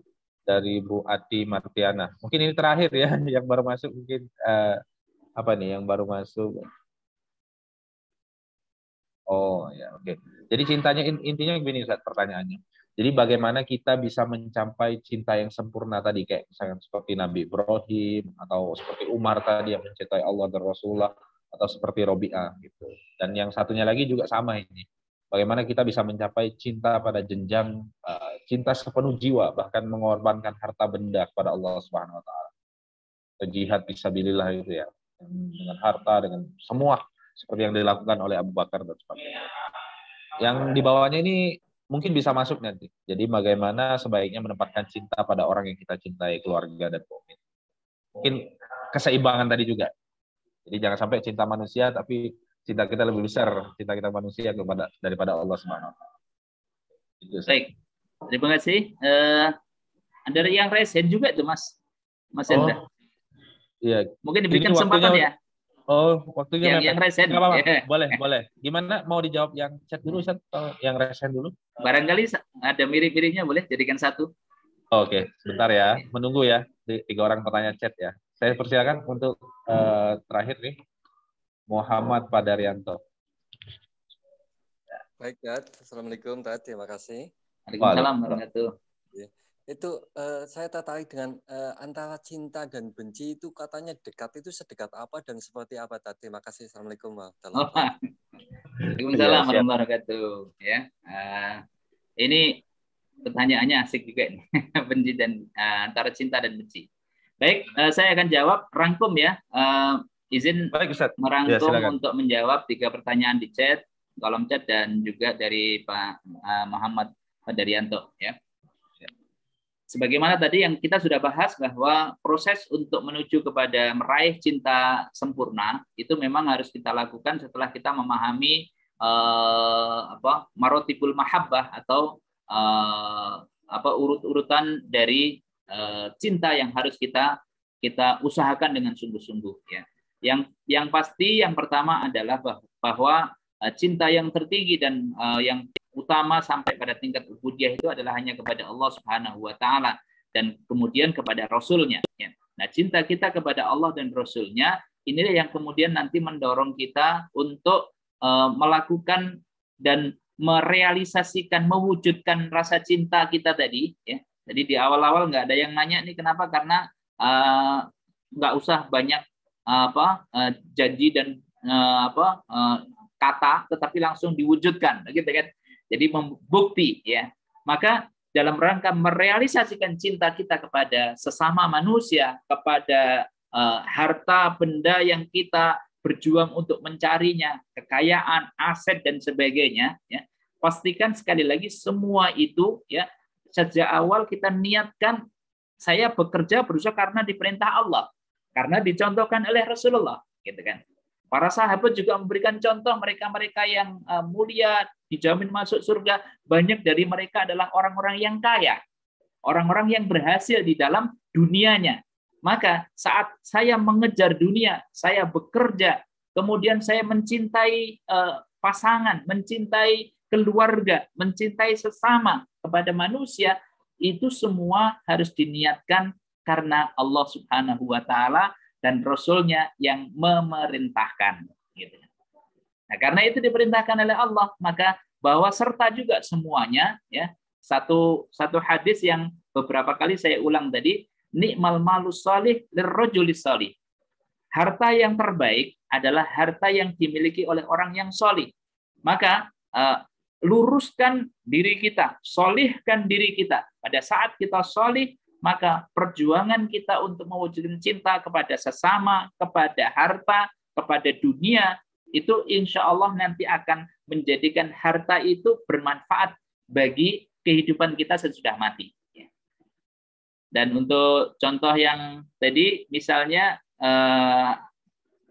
dari Bu Ati Martiana. Mungkin ini terakhir ya, yang baru masuk mungkin apa nih yang baru masuk? Oh ya, oke. Jadi cintanya intinya begini Ustaz, pertanyaannya. Jadi bagaimana kita bisa mencapai cinta yang sempurna tadi, kayak misalnya seperti Nabi Ibrahim atau seperti Umar tadi yang mencintai Allah dan Rasulullah, atau seperti Robi'ah gitu. Dan yang satunya lagi juga sama ini. Bagaimana kita bisa mencapai cinta pada jenjang cinta sepenuh jiwa, bahkan mengorbankan harta benda kepada Allah Subhanahu wa taala. Jihad fisabilillah itu ya. Dengan harta, dengan semua seperti yang dilakukan oleh Abu Bakar dan sebagainya. Yang di bawahnya ini mungkin bisa masuk nanti. Jadi bagaimana sebaiknya menempatkan cinta pada orang yang kita cintai, keluarga dan mukmin. Mungkin keseimbangan tadi juga. Jadi jangan sampai cinta manusia tapi cinta kita lebih besar, cinta kita manusia daripada Allah Subhanahu wa taala. Baik. Terima kasih. Ada yang raise hand juga itu Mas Hendra. Iya. Mungkin diberikan kesempatan ya. Oh, waktunya yang raise hand. Boleh. Gimana mau dijawab yang chat dulu Ustaz atau yang raise hand dulu? Barangkali ada mirip-miripnya, boleh jadikan satu. Oke, sebentar ya. Menunggu ya. 3 orang pertanyaan chat ya. Saya persilakan untuk terakhir nih. Muhammad Padaryanto. Baik, Dad. Assalamualaikum, Dad. Terima kasih. Waalaikumsalam warahmatullahi wabarakatuh. Itu saya tertarik dengan antara cinta dan benci itu katanya dekat, itu sedekat apa dan seperti apa, Dad? Terima kasih. Assalamualaikum warahmatullahi wabarakatuh. Waalaikumsalam warahmatullahi wabarakatuh. Ya, ini pertanyaannya asik juga nih. Benci dan antara cinta dan benci. Baik, saya akan jawab rangkum ya. Izin merangkum untuk menjawab 3 pertanyaan di chat, kolom chat, dan juga dari Pak Muhammad Padaryanto. Ya. Sebagaimana tadi yang kita sudah bahas bahwa proses untuk menuju kepada meraih cinta sempurna itu memang harus kita lakukan setelah kita memahami marotibul mahabbah atau urut-urutan dari cinta yang harus kita usahakan dengan sungguh-sungguh ya. Yang pasti yang pertama adalah bahwa cinta yang tertinggi dan yang utama sampai pada tingkat ubudiyah itu adalah hanya kepada Allah Subhanahu wa taala dan kemudian kepada Rasul-Nya ya. Nah, cinta kita kepada Allah dan Rasul-Nya inilah yang kemudian nanti mendorong kita untuk melakukan dan merealisasikan, mewujudkan rasa cinta kita tadi, ya. Jadi di awal-awal nggak ada yang nanya nih kenapa, karena nggak usah banyak janji dan kata, tetapi langsung diwujudkan, gitu kan? Jadi membukti, ya. Maka dalam rangka merealisasikan cinta kita kepada sesama manusia, kepada harta benda yang kita berjuang untuk mencarinya, kekayaan, aset dan sebagainya, ya. Pastikan sekali lagi semua itu, ya, sejak awal kita niatkan saya bekerja berusaha karena diperintah Allah, karena dicontohkan oleh Rasulullah, gitu kan. Para sahabat juga memberikan contoh, mereka-mereka yang mulia dijamin masuk surga, banyak dari mereka adalah orang-orang yang kaya, orang-orang yang berhasil di dalam dunianya. Maka saat saya mengejar dunia, saya bekerja, kemudian saya mencintai pasangan, mencintai keluarga, mencintai sesama kepada manusia, itu semua harus diniatkan karena Allah Subhanahu wa Ta'ala dan Rasul-Nya yang memerintahkan. Gitu. Nah, karena itu diperintahkan oleh Allah, maka bahwa serta juga semuanya, ya. Satu hadis yang beberapa kali saya ulang tadi, ni'mal malus sholih lirrajulis sholih. Harta yang terbaik adalah harta yang dimiliki oleh orang yang sholih. Maka luruskan diri kita, sholihkan diri kita. Pada saat kita sholih, maka perjuangan kita untuk mewujudkan cinta kepada sesama, kepada harta, kepada dunia, itu insya Allah nanti akan menjadikan harta itu bermanfaat bagi kehidupan kita sesudah mati. Dan untuk contoh yang tadi, misalnya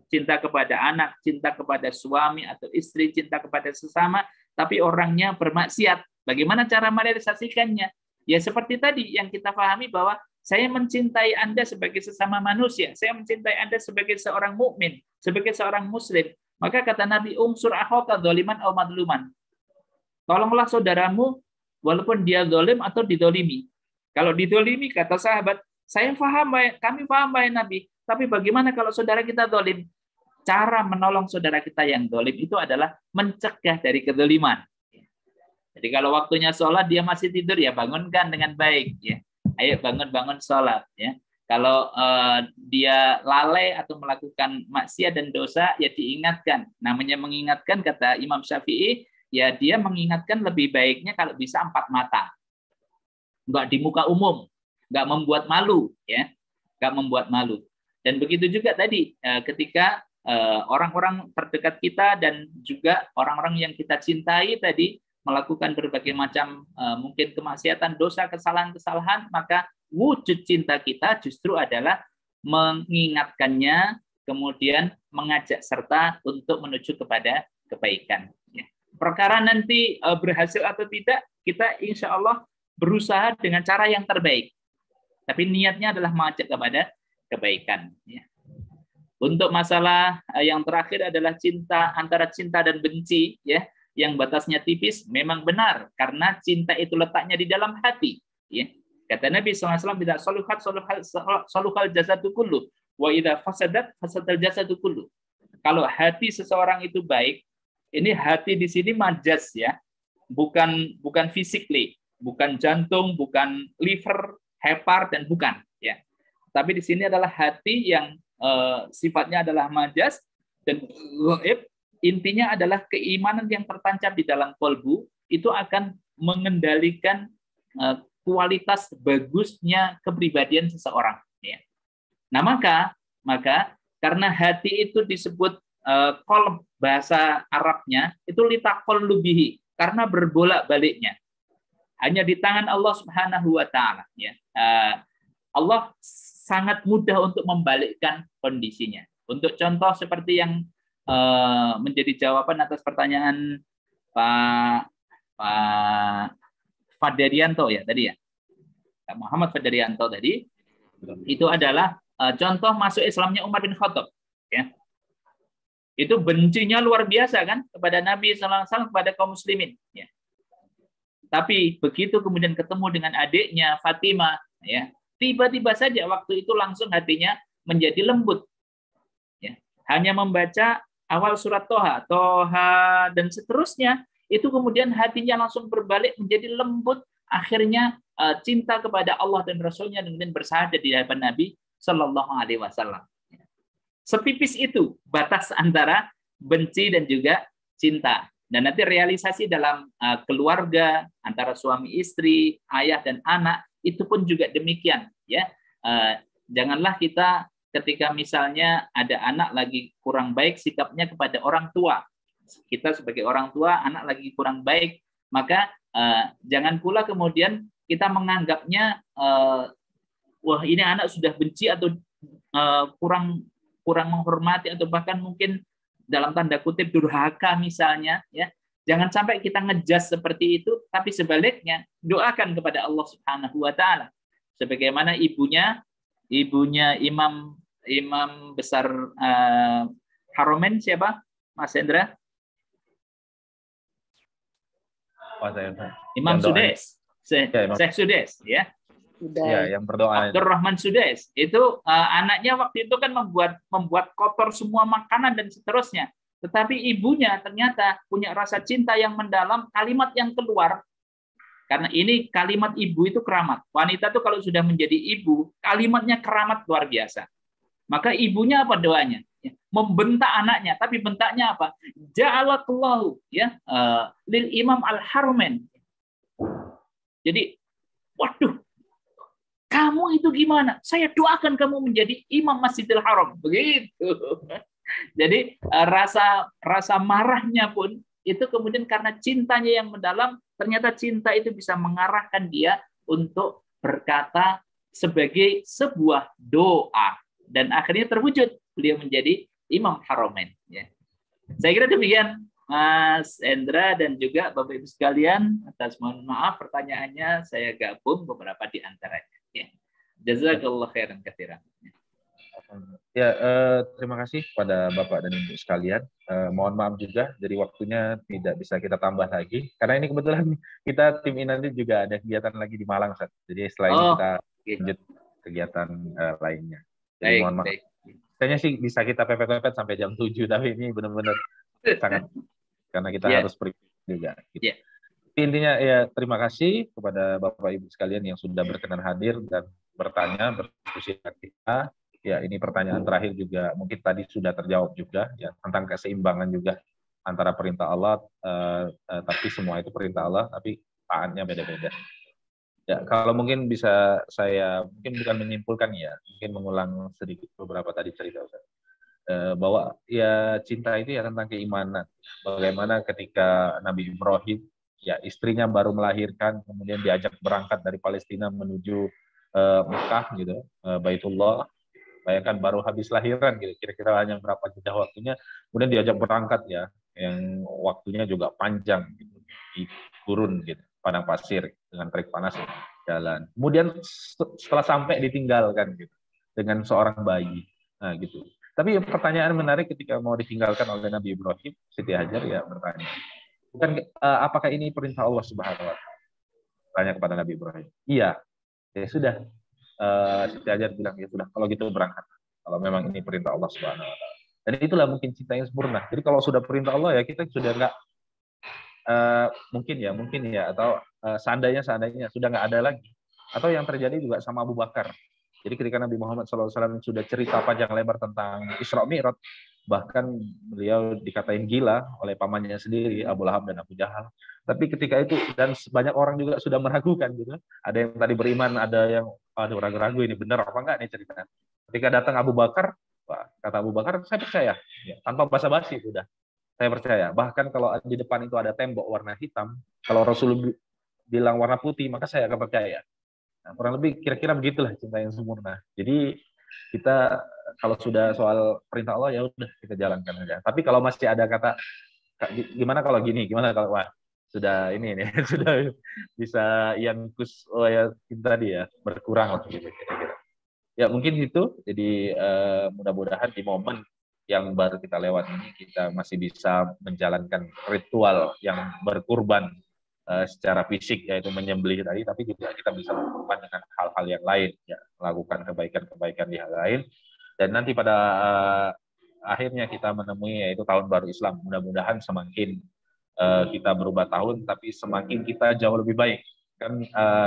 cinta kepada anak, cinta kepada suami atau istri, cinta kepada sesama, tapi orangnya bermaksiat. Bagaimana cara merealisasikannya? Ya seperti tadi yang kita pahami bahwa saya mencintai Anda sebagai sesama manusia, saya mencintai Anda sebagai seorang mukmin, sebagai seorang muslim. Maka kata Nabi, unsur akhaka dzaliman aw madluman. Tolonglah saudaramu walaupun dia zalim atau didolimi. Kalau didolimi, kata sahabat, kami paham, wahai Nabi. Tapi bagaimana kalau saudara kita zalim? Cara menolong saudara kita yang zalim itu adalah mencegah dari kedzaliman. Jadi kalau waktunya sholat dia masih tidur, ya bangunkan dengan baik. Ya. Ayo bangun sholat. Ya. Kalau dia lalai atau melakukan maksiat dan dosa, ya diingatkan. Namanya mengingatkan, kata Imam Syafi'i, ya dia mengingatkan lebih baiknya kalau bisa 4 mata. Enggak di muka umum, enggak membuat malu, ya, enggak membuat malu. Dan begitu juga tadi ketika orang-orang terdekat kita dan juga orang-orang yang kita cintai tadi melakukan berbagai macam mungkin kemaksiatan, dosa, kesalahan-kesalahan, maka wujud cinta kita justru adalah mengingatkannya, kemudian mengajak serta untuk menuju kepada kebaikan. Ya. Perkara nanti berhasil atau tidak, kita insya Allah berusaha dengan cara yang terbaik. Tapi niatnya adalah mengajak kepada kebaikan. Ya. Untuk masalah yang terakhir adalah cinta, antara cinta dan benci, ya, yang batasnya tipis, memang benar karena cinta itu letaknya di dalam hati. Ya. Kata Nabi SAW, "Bila saluhat saluhal jasadu kullu, wa idza fasadat fasadal jasadu kullu." Kalau hati seseorang itu baik, ini hati di sini majas, ya, bukan physically, bukan jantung, bukan liver, hepar, dan bukan, ya. Tapi di sini adalah hati yang sifatnya adalah majas dan ghaib. Intinya adalah keimanan yang tertancap di dalam kolbu itu akan mengendalikan kualitas bagusnya kepribadian seseorang. Ya. Nah maka karena hati itu disebut qalb, bahasa Arabnya itu litaqallubihi, karena berbolak-baliknya. Hanya di tangan Allah Subhanahu wa Ta'ala. Ya. Allah sangat mudah untuk membalikkan kondisinya. Untuk contoh seperti yang menjadi jawaban atas pertanyaan Pak Faderianto ya tadi, ya, Pak Muhammad Faderianto tadi, itu adalah contoh masuk Islamnya Umar bin Khattab. Ya. Itu bencinya luar biasa kan kepada Nabi SAW, kepada kaum muslimin. Ya. Tapi begitu kemudian ketemu dengan adiknya Fatimah, ya, tiba-tiba saja waktu itu langsung hatinya menjadi lembut. Ya. Hanya membaca awal surat Toha dan seterusnya, itu kemudian hatinya langsung berbalik menjadi lembut, akhirnya cinta kepada Allah dan Rasulnya, dan kemudian bersyahadat di hadapan Nabi Shallallahu Alaihi Wasallam. Sepipis itu batas antara benci dan juga cinta. Dan nanti realisasi dalam keluarga antara suami istri, ayah dan anak itu pun juga demikian, ya. Janganlah kita ketika misalnya ada anak lagi kurang baik sikapnya kepada orang tua. Kita sebagai orang tua, anak lagi kurang baik, maka jangan pula kemudian kita menganggapnya wah ini anak sudah benci atau kurang menghormati, atau bahkan mungkin dalam tanda kutip durhaka misalnya, ya. Jangan sampai kita ngejudge seperti itu, tapi sebaliknya doakan kepada Allah Subhanahu wa taala. Sebagaimana ibunya Imam besar Haromen siapa? Mas Hendra? Imam Sudes. Syekh Sudes, ya. Ya, yang berdoa. Abdurrahman Sudes itu anaknya waktu itu kan membuat kotor semua makanan dan seterusnya. Tetapi ibunya ternyata punya rasa cinta yang mendalam, kalimat yang keluar. Karena ini kalimat ibu itu keramat. Wanita itu kalau sudah menjadi ibu, kalimatnya keramat luar biasa. Maka ibunya apa doanya? Membentak anaknya, tapi bentaknya apa? Ja'alakallahu, ya, lil Imam Al-Harumen. Jadi, waduh, kamu itu gimana? Saya doakan kamu menjadi imam Masjidil Haram. Begitu. Jadi rasa marahnya pun itu kemudian karena cintanya yang mendalam, ternyata cinta itu bisa mengarahkan dia untuk berkata sebagai sebuah doa, dan akhirnya terwujud beliau menjadi Imam Haramain. Ya. Saya kira demikian, Mas Endra dan juga Bapak Ibu sekalian. Atas mohon maaf pertanyaannya saya gabung beberapa di antaranya. Ya. Jazakallah khairan katsiran. Ya, terima kasih pada Bapak dan Ibu sekalian. Mohon maaf juga dari waktunya tidak bisa kita tambah lagi, karena ini kebetulan kita tim Inandi juga ada kegiatan lagi di Malang, Ustaz. Jadi setelah ini kita lanjut kegiatan lainnya. Jadi mohon maaf. Kayaknya sih bisa kita pepet-pepet sampai jam 7, tapi ini benar-benar sangat karena kita harus pergi juga. Gitu. Intinya ya terima kasih kepada Bapak Ibu sekalian yang sudah berkenan hadir dan bertanya, berdiskusi dengan kita. Ya, ini pertanyaan terakhir juga mungkin tadi sudah terjawab juga, ya, tentang keseimbangan juga antara perintah Allah, tapi semua itu perintah Allah, tapi taatnya beda-beda. Ya, kalau mungkin bisa saya mungkin bukan menyimpulkan, ya, mungkin mengulang sedikit beberapa tadi cerita, Ustaz. Bahwa ya cinta itu ya tentang keimanan. Bagaimana ketika Nabi Ibrahim, ya istrinya baru melahirkan, kemudian diajak berangkat dari Palestina menuju Mekah, gitu, Baitullah. Bayangkan baru habis lahiran, gitu, kira-kira hanya berapa jeda waktunya, kemudian diajak berangkat, ya, yang waktunya juga panjang, gitu, di gurun, gitu, padang pasir dengan terik panas jalan. Kemudian setelah sampai ditinggalkan, gitu, dengan seorang bayi, nah, gitu. Tapi pertanyaan menarik ketika mau ditinggalkan oleh Nabi Ibrahim, Siti Hajar ya bertanya, bukan apakah ini perintah Allah Subhanahu wa Ta'ala? Tanya kepada Nabi Ibrahim. Iya, ya sudah. Siti Hajar bilang, ya sudah, kalau gitu berangkat. Kalau memang ini perintah Allah Subhanahu wa Ta'ala. Dan itulah mungkin cinta yang sempurna. Jadi kalau sudah perintah Allah, ya kita sudah nggak mungkin ya, atau seandainya sudah nggak ada lagi. Atau yang terjadi juga sama Abu Bakar. Jadi ketika Nabi Muhammad SAW sudah cerita panjang lebar tentang Isra Mi'raj, bahkan beliau dikatain gila oleh pamannya sendiri, Abu Lahab dan Abu Jahal. Tapi ketika itu, dan banyak orang juga sudah meragukan, gitu. Ada yang tadi beriman, ada yang ragu-ragu ini benar apa enggak nih cerita. Ketika datang Abu Bakar, kata Abu Bakar, saya percaya, ya, tanpa basa-basi sudah. Saya percaya. Bahkan kalau di depan itu ada tembok warna hitam, kalau Rasul bilang warna putih, maka saya akan percaya. Nah, kurang lebih kira-kira begitulah cinta yang sempurna. Jadi kita kalau sudah soal perintah Allah, ya udah kita jalankan aja. Tapi kalau masih ada kata gimana kalau gini, gimana kalau sudah ini sudah bisa yang ya tadi ya berkurang gitu kira-kira. Ya mungkin itu. Jadi mudah-mudahan di momen yang baru kita lewat ini kita masih bisa menjalankan ritual yang berkurban secara fisik, yaitu menyembelih tadi, tapi juga kita bisa berkorban dengan hal-hal yang lain, ya, melakukan kebaikan-kebaikan di hal lain, dan nanti pada akhirnya kita menemui yaitu tahun baru Islam. Mudah-mudahan semakin kita berubah tahun, tapi semakin kita jauh lebih baik. Kan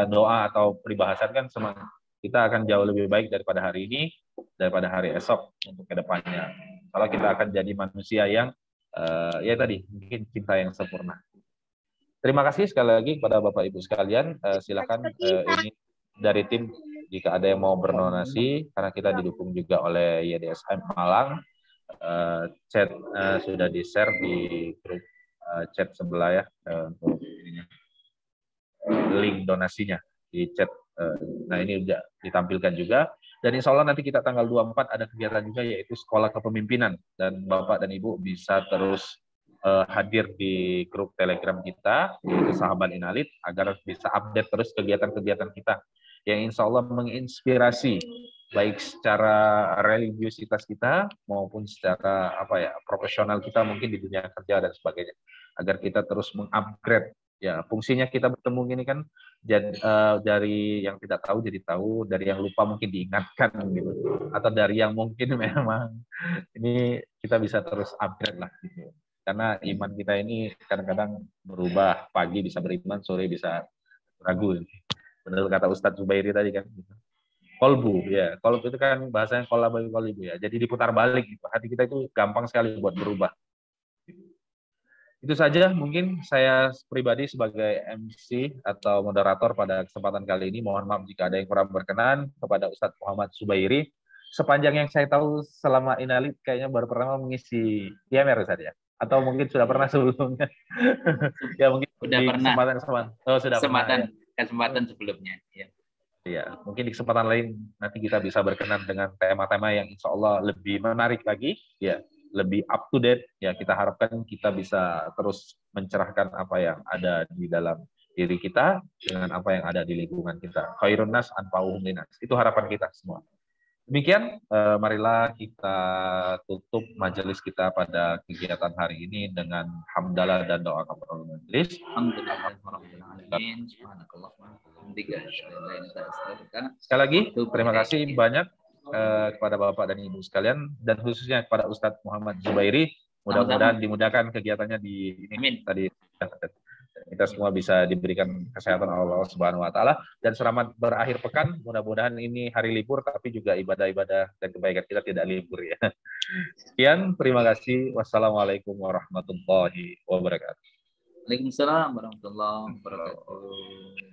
doa atau peribahasan kan semakin kita akan jauh lebih baik daripada hari ini, daripada hari esok untuk kedepannya. Kalau kita akan jadi manusia yang ya tadi mungkin cinta yang sempurna. Terima kasih sekali lagi kepada Bapak Ibu sekalian. Silakan ini dari tim jika ada yang mau berdonasi, karena kita didukung juga oleh YDSM Malang. Chat sudah di-share di grup chat sebelah ya untuk link donasinya di chat. Nah ini udah ditampilkan juga. Dan insya Allah nanti kita tanggal 24 ada kegiatan juga yaitu Sekolah Kepemimpinan. Dan Bapak dan Ibu bisa terus hadir di grup Telegram kita, yaitu Sahabat Inalit, agar bisa update terus kegiatan-kegiatan kita yang insya Allah menginspirasi baik secara religiusitas kita maupun secara profesional kita mungkin di dunia kerja dan sebagainya, agar kita terus mengupgrade. Ya, fungsinya kita bertemu gini kan dari yang tidak tahu jadi tahu, dari yang lupa mungkin diingatkan gitu, atau dari yang mungkin memang ini kita bisa terus upgrade lah gitu. Karena iman kita ini kadang-kadang berubah, pagi bisa beriman, sore bisa ragu. Benar kata Ustadz Zubairi tadi kan. Kolbu ya, kolbu itu kan bahasanya kolbu ya. Jadi diputar balik gitu. Hati kita itu gampang sekali buat berubah. Itu saja mungkin saya pribadi sebagai MC atau moderator pada kesempatan kali ini. Mohon maaf jika ada yang kurang berkenan kepada Ustadz Muhammad Zubairi. Sepanjang yang saya tahu selama Inalit kayaknya baru pernah mengisi IMR saja. Atau mungkin sudah pernah sebelumnya. Ya mungkin sudah di pernah. Kesempatan sebelumnya. Ya. Ya, mungkin di kesempatan lain nanti kita bisa berkenan dengan tema-tema yang insya Allah lebih menarik lagi, ya, lebih up to date. Ya, kita harapkan kita bisa terus mencerahkan apa yang ada di dalam diri kita dengan apa yang ada di lingkungan kita. Khairun nas anfa'uhum linnas. Itu harapan kita semua. Demikian, marilah kita tutup majelis kita pada kegiatan hari ini dengan hamdalah dan doa kafaratul majelis. Sekali lagi, terima kasih banyak kepada Bapak dan Ibu sekalian, dan khususnya kepada Ustadz Muhammad Zubairi. Mudah-mudahan dimudahkan kegiatannya di ini tadi. Kita semua bisa diberikan kesehatan Allah Subhanahu wa taala, dan selamat berakhir pekan. Mudah-mudahan ini hari libur tapi juga ibadah-ibadah dan kebaikan kita tidak libur ya. Sekian, terima kasih. Wassalamualaikum warahmatullahi wabarakatuh. Waalaikumsalam warahmatullahi wabarakatuh.